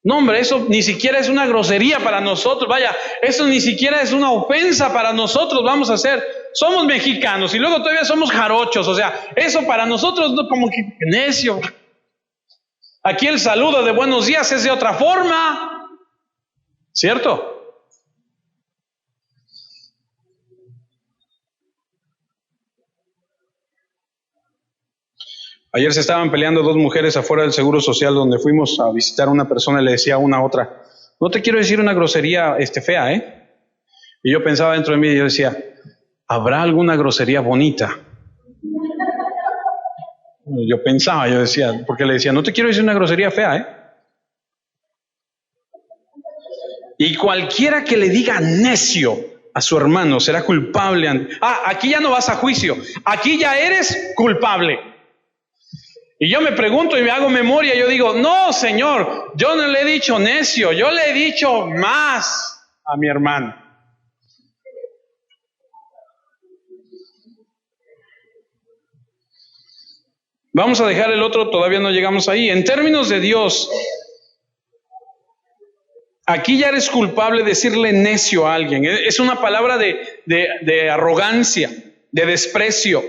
No, hombre, eso ni siquiera es una grosería para nosotros. Vaya, eso ni siquiera es una ofensa para nosotros. Vamos a hacer, somos mexicanos y luego todavía somos jarochos. O sea, eso para nosotros no, como que necio. Aquí el saludo de buenos días es de otra forma, ¿cierto? Ayer se estaban peleando dos mujeres afuera del Seguro Social donde fuimos a visitar a una persona y le decía a una a otra, no te quiero decir una grosería fea, ¿eh? Y yo pensaba dentro de mí y yo decía, ¿habrá alguna grosería bonita? Yo decía, porque le decía, no te quiero decir una grosería fea, ¿eh? Y cualquiera que le diga necio a su hermano será culpable. Aquí ya no vas a juicio, aquí ya eres culpable. Y yo me pregunto y me hago memoria, yo digo, no, Señor, yo no le he dicho necio, yo le he dicho más a mi hermano. Vamos a dejar el otro, todavía no llegamos ahí. En términos de Dios, aquí ya eres culpable de decirle necio a alguien. Es una palabra de arrogancia, de desprecio.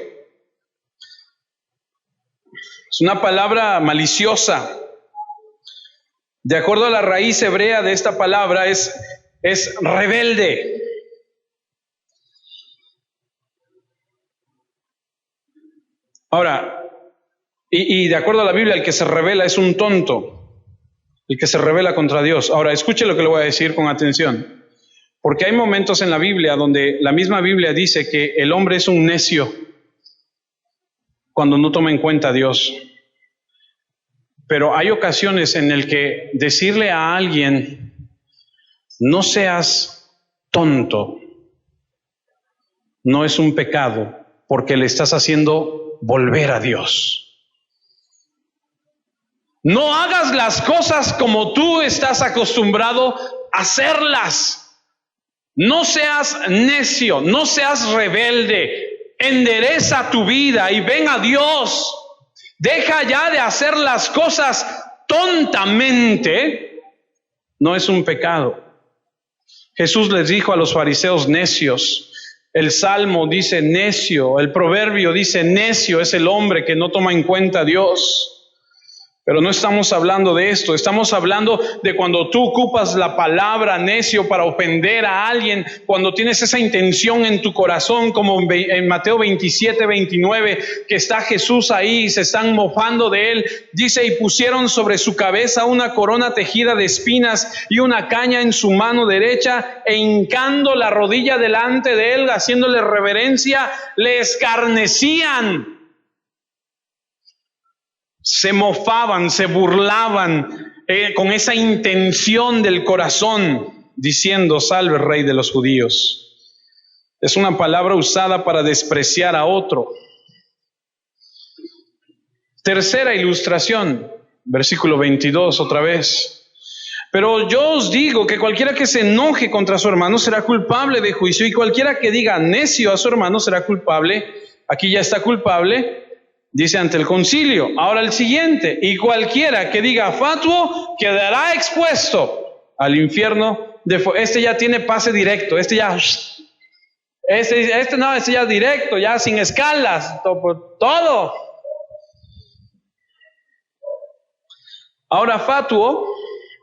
Es una palabra maliciosa. De acuerdo a la raíz hebrea de esta palabra, es rebelde. Ahora, y de acuerdo a la Biblia, el que se rebela es un tonto, el que se rebela contra Dios. Ahora, escuche lo que le voy a decir con atención, porque hay momentos en la Biblia donde la misma Biblia dice que el hombre es un necio cuando no toma en cuenta a Dios. Pero hay ocasiones en las que decirle a alguien, no seas tonto, no es un pecado, porque le estás haciendo volver a Dios. No hagas las cosas como tú estás acostumbrado a hacerlas. No seas necio, no seas rebelde. Endereza tu vida y ven a Dios. Deja ya de hacer las cosas tontamente. No es un pecado. Jesús les dijo a los fariseos necios. El Salmo dice necio, el proverbio dice necio es el hombre que no toma en cuenta a Dios. Pero no estamos hablando de esto, estamos hablando de cuando tú ocupas la palabra necio para ofender a alguien, cuando tienes esa intención en tu corazón, como en Mateo 27, 29, que está Jesús ahí y se están mofando de él. Dice, y pusieron sobre su cabeza una corona tejida de espinas y una caña en su mano derecha, e hincando la rodilla delante de él, haciéndole reverencia, le escarnecían. Se mofaban, se burlaban con esa intención del corazón, diciendo, salve Rey de los judíos. Es una palabra usada para despreciar a otro. Tercera ilustración, versículo 22 otra vez. Pero yo os digo que cualquiera que se enoje contra su hermano será culpable de juicio, y cualquiera que diga necio a su hermano será culpable, aquí ya está culpable, dice ante el concilio. Ahora el siguiente, y cualquiera que diga fatuo quedará expuesto al infierno de fuego. Este ya tiene pase directo, este ya directo, ya sin escalas, todo. Ahora fatuo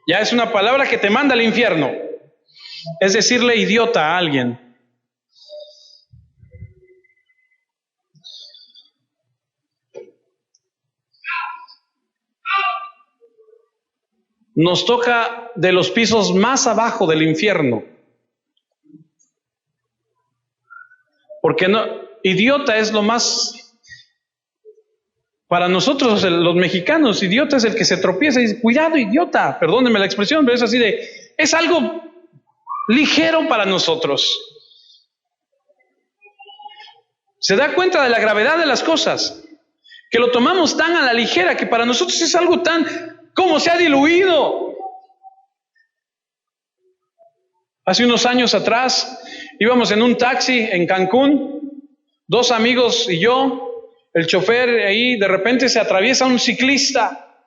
ya es una palabra que te manda al infierno, es decirle idiota a alguien. Nos toca de los pisos más abajo del infierno. Porque no, idiota es lo más, para nosotros los mexicanos, idiota es el que se tropieza y dice, cuidado idiota, perdónenme la expresión, pero es así es algo ligero para nosotros. Se da cuenta de la gravedad de las cosas, que lo tomamos tan a la ligera que para nosotros es algo tan... ¿Cómo se ha diluido? Hace unos años atrás íbamos en un taxi en Cancún, dos amigos y yo, el chofer ahí, de repente se atraviesa un ciclista,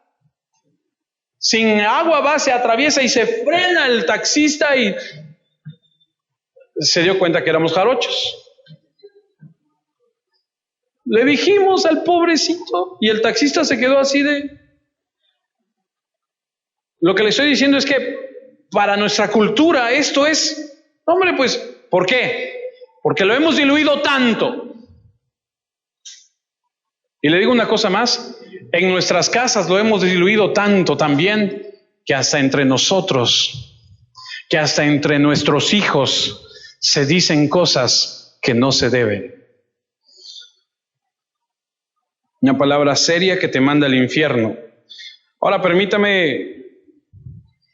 sin agua va, se atraviesa y se frena el taxista y se dio cuenta que éramos jarochos. Le dijimos al pobrecito y el taxista se quedó así de... Lo que le estoy diciendo es que para nuestra cultura esto es, hombre, pues, ¿por qué? Porque lo hemos diluido tanto. Y le digo una cosa más, en nuestras casas lo hemos diluido tanto también que hasta entre nosotros, que hasta entre nuestros hijos se dicen cosas que no se deben. Una palabra seria que te manda al infierno. Ahora permítame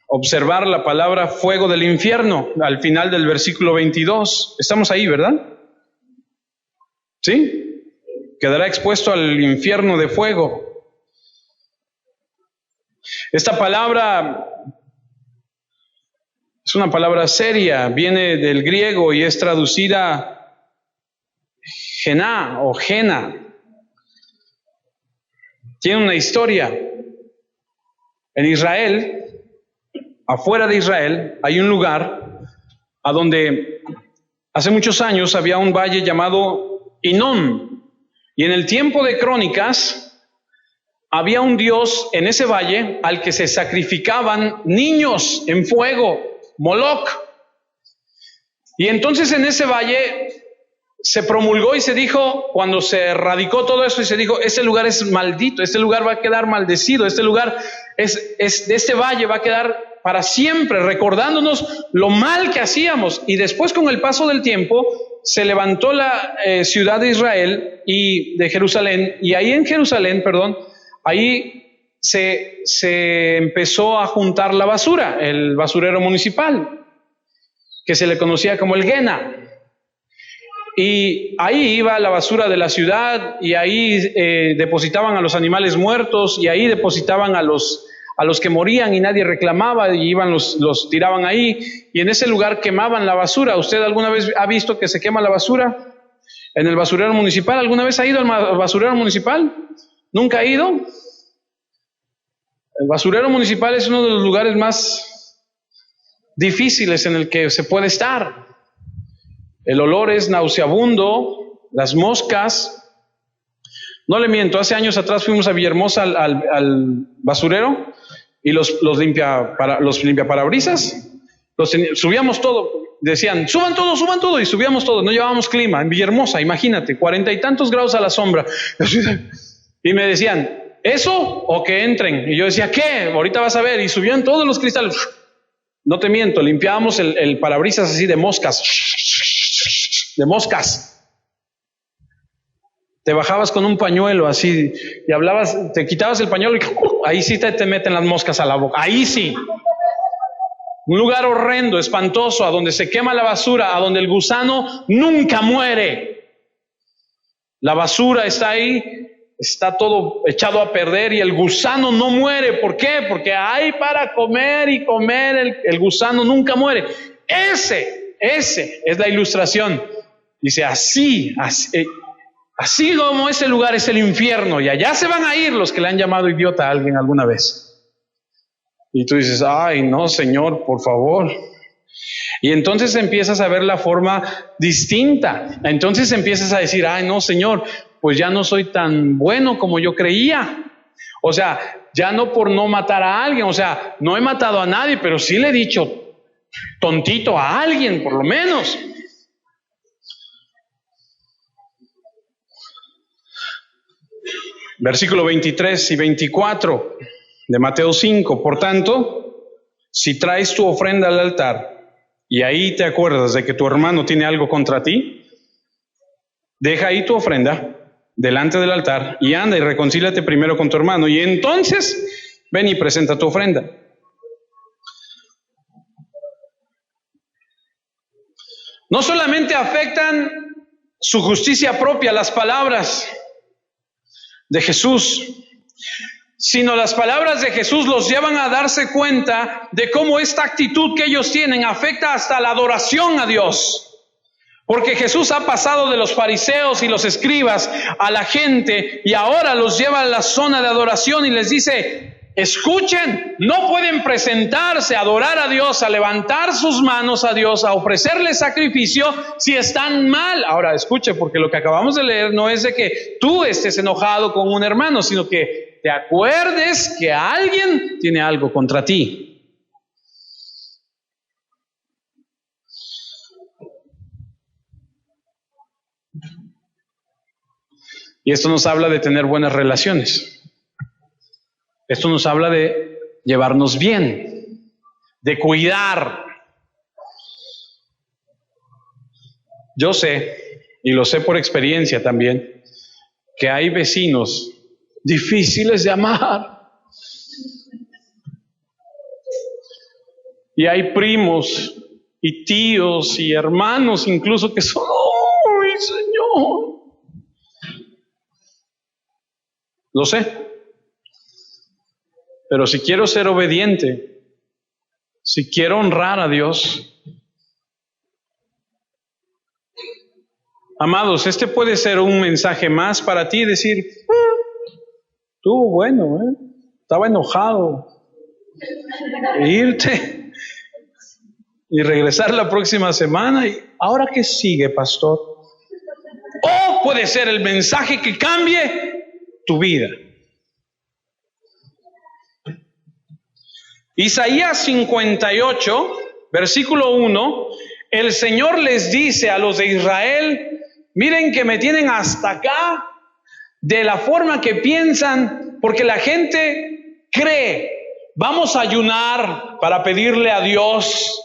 observar la palabra fuego del infierno al final del versículo 22. Estamos ahí, ¿verdad? ¿Sí? Quedará expuesto al infierno de fuego. Esta palabra es una palabra seria, viene del griego y es traducida gená o gena. Tiene una historia. En Israel, afuera de Israel, hay un lugar a donde hace muchos años había un valle llamado Hinnom. Y en el tiempo de Crónicas, había un dios en ese valle al que se sacrificaban niños en fuego, Moloch. Y entonces en ese valle se promulgó y se dijo, cuando se erradicó todo eso y se dijo, ese lugar es maldito, este lugar va a quedar maldecido, este lugar de este valle va a quedar para siempre, recordándonos lo mal que hacíamos. Y después, con el paso del tiempo, se levantó la ciudad de Israel y de Jerusalén, y ahí en Jerusalén, ahí se empezó a juntar la basura, el basurero municipal, que se le conocía como el Guena. Y ahí iba la basura de la ciudad, y ahí depositaban a los animales muertos, y ahí depositaban a los que morían y nadie reclamaba, y iban los tiraban ahí, y en ese lugar quemaban la basura. ¿Usted alguna vez ha visto que se quema la basura en el basurero municipal? ¿Alguna vez ha ido al basurero municipal? ¿Nunca ha ido? El basurero municipal es uno de los lugares más difíciles en el que se puede estar. El olor es nauseabundo, las moscas. No le miento, hace años atrás fuimos a Villahermosa al basurero y los limpiaparabrisas, subíamos todo, decían, suban todo, y subíamos todo, no llevábamos clima, en Villahermosa, imagínate, 40 y tantos grados a la sombra. Y me decían, ¿eso o que entren? Y yo decía, ¿qué? Ahorita vas a ver, y subían todos los cristales. No te miento, limpiábamos el parabrisas así de moscas. Te bajabas con un pañuelo así y hablabas, te quitabas el pañuelo y ahí sí te meten las moscas a la boca. Ahí sí. Un lugar horrendo, espantoso, a donde se quema la basura, a donde el gusano nunca muere. La basura está ahí, está todo echado a perder y el gusano no muere. ¿Por qué? Porque hay para comer y comer, el gusano nunca muere. Ese es la ilustración. Dice, así como ese lugar es el infierno, y allá se van a ir los que le han llamado idiota a alguien alguna vez. Y tú dices, ay, no, Señor, por favor. Y entonces empiezas a ver la forma distinta. Entonces empiezas a decir, ay, no, Señor, pues ya no soy tan bueno como yo creía. O sea, ya no por no matar a alguien, o sea, no he matado a nadie, pero sí le he dicho tontito a alguien, por lo menos. Versículo 23 y 24 de Mateo 5. Por tanto, si traes tu ofrenda al altar y ahí te acuerdas de que tu hermano tiene algo contra ti, deja ahí tu ofrenda delante del altar y anda y reconcíliate primero con tu hermano, y entonces ven y presenta tu ofrenda. No solamente afectan su justicia propia las palabras de Jesús, sino las palabras de Jesús los llevan a darse cuenta de cómo esta actitud que ellos tienen afecta hasta la adoración a Dios. Porque Jesús ha pasado de los fariseos y los escribas a la gente y ahora los lleva a la zona de adoración y les dice, escuchen, no pueden presentarse a adorar a Dios, a levantar sus manos a Dios, a ofrecerle sacrificio si están mal. Ahora escuche, porque lo que acabamos de leer no es de que tú estés enojado con un hermano, sino que te acuerdes que alguien tiene algo contra ti. Y esto nos habla de tener buenas relaciones. Esto nos habla de llevarnos bien, de cuidar. Yo sé, y lo sé por experiencia también, que hay vecinos difíciles de amar. Y hay primos y tíos y hermanos incluso que son, ¡ay, Señor! Lo sé. Pero si quiero ser obediente, si quiero honrar a Dios, amados, este puede ser un mensaje más para ti, decir, estuvo bueno, estaba enojado, e irte y regresar la próxima semana, y ¿ahora qué sigue, pastor? O puede ser el mensaje que cambie tu vida. Isaías 58, versículo 1, el Señor les dice a los de Israel, miren que me tienen hasta acá de la forma que piensan, porque la gente cree, vamos a ayunar para pedirle a Dios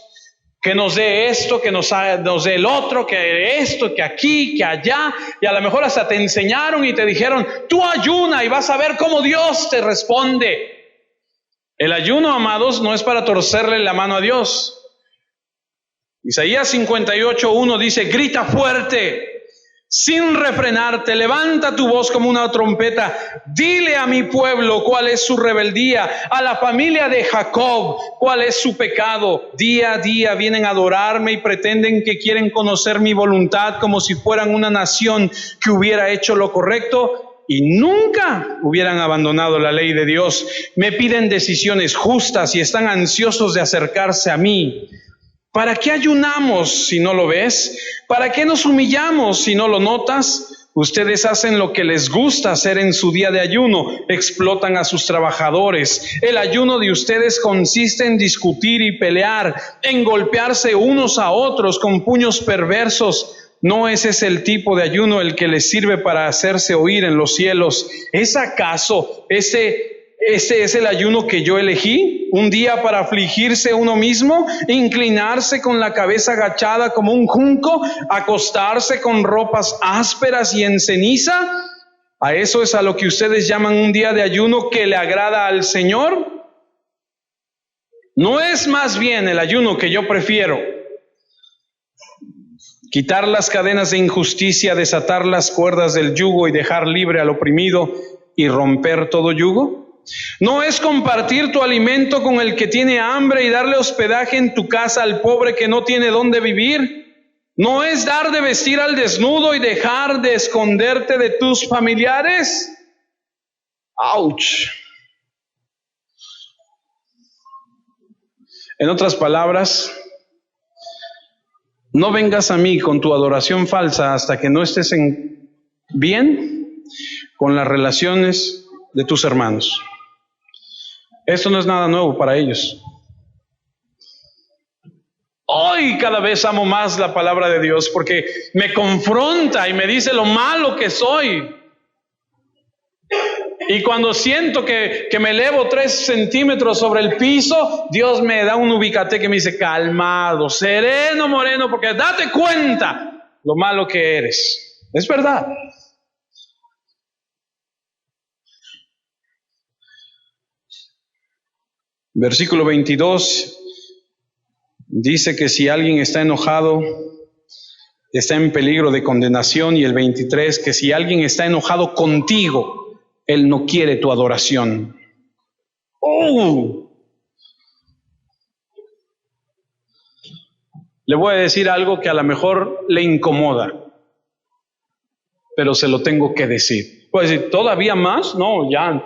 que nos dé esto, que nos dé el otro, que esto, que aquí, que allá, y a lo mejor hasta te enseñaron y te dijeron, tú ayuna y vas a ver cómo Dios te responde. El ayuno, amados, no es para torcerle la mano a Dios. Isaías 58:1 dice, grita fuerte, sin refrenarte, levanta tu voz como una trompeta, dile a mi pueblo cuál es su rebeldía, a la familia de Jacob cuál es su pecado. Día a día vienen a adorarme y pretenden que quieren conocer mi voluntad como si fueran una nación que hubiera hecho lo correcto y nunca hubieran abandonado la ley de Dios. Me piden decisiones justas y están ansiosos de acercarse a mí. ¿Para qué ayunamos si no lo ves? ¿Para qué nos humillamos si no lo notas? Ustedes hacen lo que les gusta hacer en su día de ayuno, explotan a sus trabajadores. El ayuno de ustedes consiste en discutir y pelear, en golpearse unos a otros con puños perversos. ¿No ese es el tipo de ayuno el que les sirve para hacerse oír en los cielos? ¿Es acaso ese es el ayuno que yo elegí? ¿Un día para afligirse uno mismo? ¿Inclinarse con la cabeza agachada como un junco? ¿Acostarse con ropas ásperas y en ceniza? ¿A eso es a lo que ustedes llaman un día de ayuno que le agrada al Señor? ¿No es más bien el ayuno que yo prefiero? Quitar las cadenas de injusticia, desatar las cuerdas del yugo y dejar libre al oprimido y romper todo yugo. ¿No es compartir tu alimento con el que tiene hambre y darle hospedaje en tu casa al pobre que no tiene dónde vivir? ¿No es dar de vestir al desnudo y dejar de esconderte de tus familiares? ¡Auch! En otras palabras, no vengas a mí con tu adoración falsa hasta que no estés bien con las relaciones de tus hermanos. Esto no es nada nuevo para ellos. Hoy cada vez amo más la palabra de Dios porque me confronta y me dice lo malo que soy. Y cuando siento que me elevo 3 centímetros sobre el piso, Dios me da un ubicate que me dice, calmado, sereno, moreno, porque date cuenta lo malo que eres. Es verdad. Versículo 22 dice que si alguien está enojado, está en peligro de condenación. Y el 23, que si alguien está enojado contigo, él no quiere tu adoración. Le voy a decir algo que a lo mejor le incomoda, pero se lo tengo que decir. Puede decir, ¿todavía más? No, ya.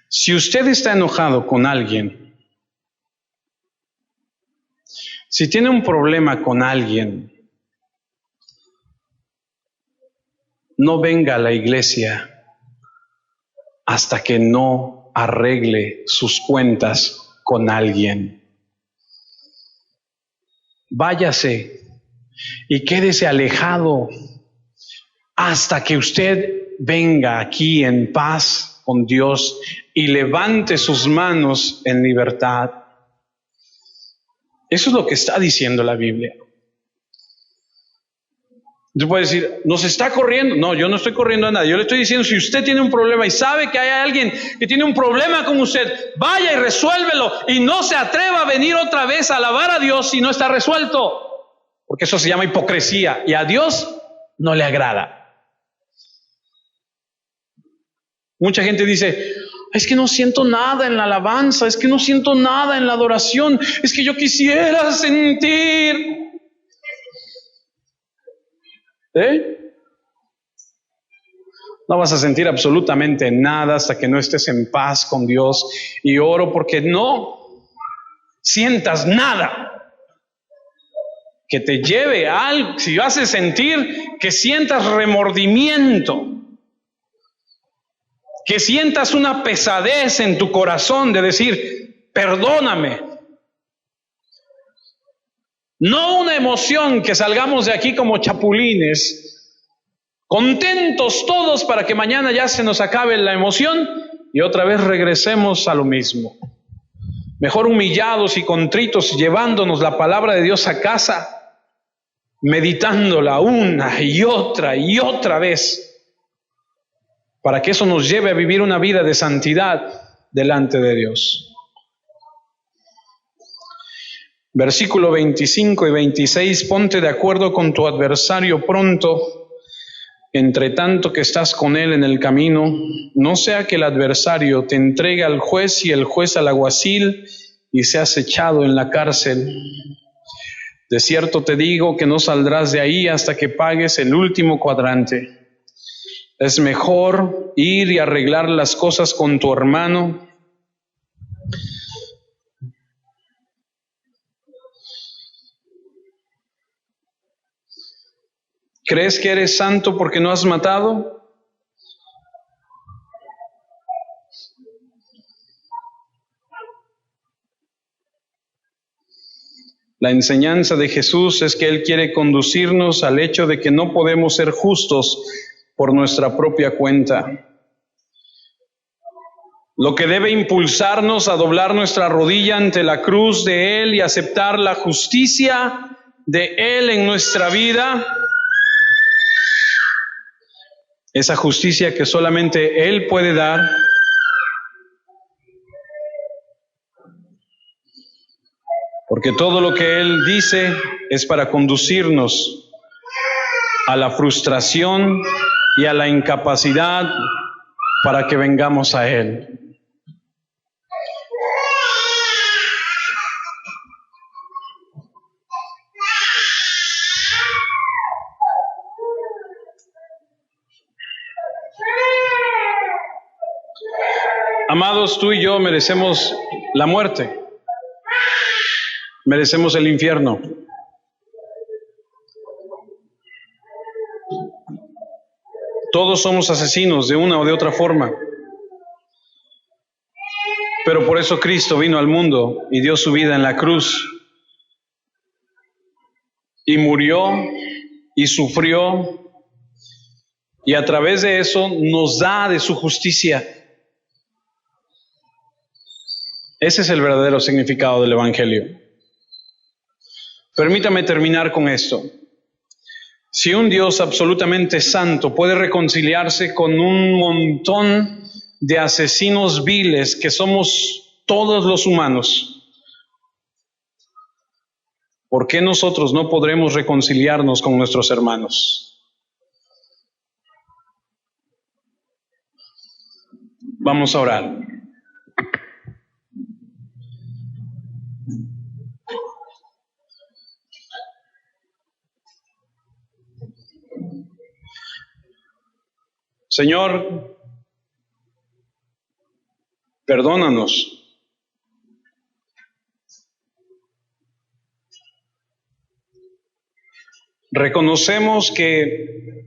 Si usted está enojado con alguien, si tiene un problema con alguien, no venga a la iglesia hasta que no arregle sus cuentas con alguien. Váyase y quédese alejado hasta que usted venga aquí en paz con Dios y levante sus manos en libertad. Eso es lo que está diciendo la Biblia. Usted puede decir, ¿nos está corriendo? No, yo no estoy corriendo a nadie. Yo le estoy diciendo, si usted tiene un problema y sabe que hay alguien que tiene un problema con usted, vaya y resuélvelo y no se atreva a venir otra vez a alabar a Dios si no está resuelto. Porque eso se llama hipocresía y a Dios no le agrada. Mucha gente dice, es que no siento nada en la alabanza, es que no siento nada en la adoración, es que yo quisiera sentir. No vas a sentir absolutamente nada hasta que no estés en paz con Dios. Y oro porque no sientas nada que te lleve a algo. Si vas a sentir, que sientas remordimiento, que sientas una pesadez en tu corazón de decir, perdóname. No una emoción que salgamos de aquí como chapulines, contentos todos para que mañana ya se nos acabe la emoción y otra vez regresemos a lo mismo. Mejor humillados y contritos, llevándonos la palabra de Dios a casa, meditándola una y otra vez, para que eso nos lleve a vivir una vida de santidad delante de Dios. Versículo 25 y 26, ponte de acuerdo con tu adversario pronto, entre tanto que estás con él en el camino, no sea que el adversario te entregue al juez y el juez al alguacil y seas echado en la cárcel. De cierto te digo que no saldrás de ahí hasta que pagues el último cuadrante. Es mejor ir y arreglar las cosas con tu hermano ¿Crees que eres santo porque no has matado? La enseñanza de Jesús es que Él quiere conducirnos al hecho de que no podemos ser justos por nuestra propia cuenta. Lo que debe impulsarnos a doblar nuestra rodilla ante la cruz de Él y aceptar la justicia de Él en nuestra vida, esa justicia que solamente Él puede dar, porque todo lo que Él dice es para conducirnos a la frustración y a la incapacidad para que vengamos a Él. Amados, tú y yo merecemos la muerte, merecemos el infierno. Todos somos asesinos de una o de otra forma. Pero por eso Cristo vino al mundo y dio su vida en la cruz. Y murió y sufrió. Y a través de eso nos da de su justicia. Ese es el verdadero significado del Evangelio. Permítame terminar con esto. Si un Dios absolutamente santo puede reconciliarse con un montón de asesinos viles que somos todos los humanos, ¿por qué nosotros no podremos reconciliarnos con nuestros hermanos? Vamos a orar. Señor, perdónanos. Reconocemos que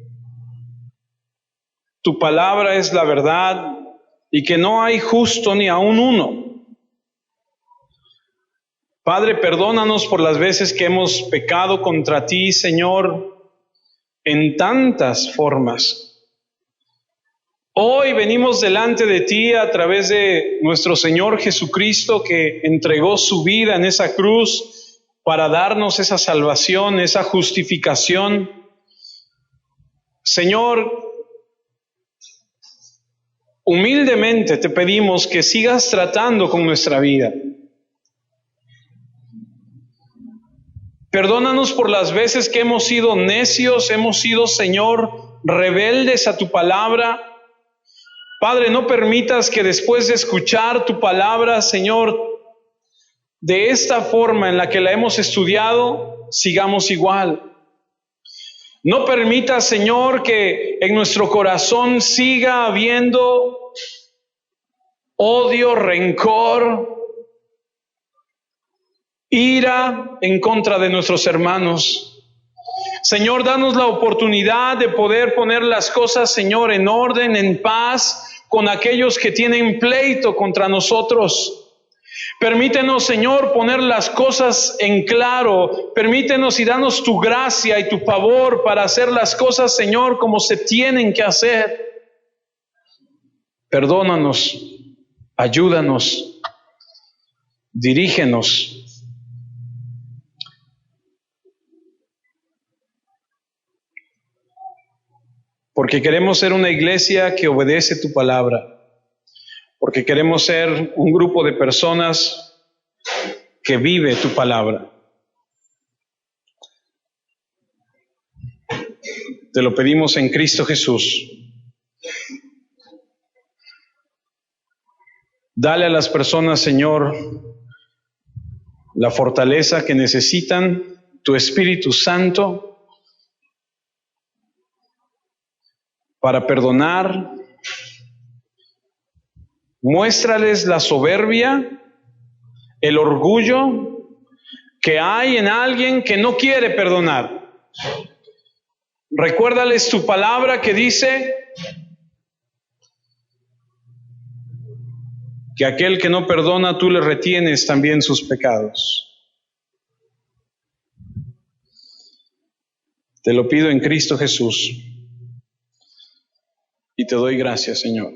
tu palabra es la verdad y que no hay justo ni aun uno. Padre, perdónanos por las veces que hemos pecado contra ti, Señor, en tantas formas. Hoy venimos delante de ti a través de nuestro Señor Jesucristo, que entregó su vida en esa cruz para darnos esa salvación, esa justificación. Señor, humildemente te pedimos que sigas tratando con nuestra vida. Perdónanos por las veces que hemos sido necios, hemos sido, Señor, rebeldes a tu palabra. Padre, no permitas que después de escuchar tu palabra, Señor, de esta forma en la que la hemos estudiado, sigamos igual. No permitas, Señor, que en nuestro corazón siga habiendo odio, rencor, ira en contra de nuestros hermanos. Señor, danos la oportunidad de poder poner las cosas, Señor, en orden, en paz, con aquellos que tienen pleito contra nosotros. Permítenos, Señor, poner las cosas en claro. Permítenos y danos tu gracia y tu favor para hacer las cosas, Señor, como se tienen que hacer. Perdónanos, ayúdanos, dirígenos. Porque queremos ser una iglesia que obedece tu palabra. Porque queremos ser un grupo de personas que vive tu palabra. Te lo pedimos en Cristo Jesús. Dale a las personas, Señor, la fortaleza que necesitan, tu Espíritu Santo, para perdonar. Muéstrales la soberbia, el orgullo que hay en alguien que no quiere perdonar. Recuérdales tu palabra que dice que aquel que no perdona, tú le retienes también sus pecados. Te lo pido en Cristo Jesús y te doy gracias, Señor.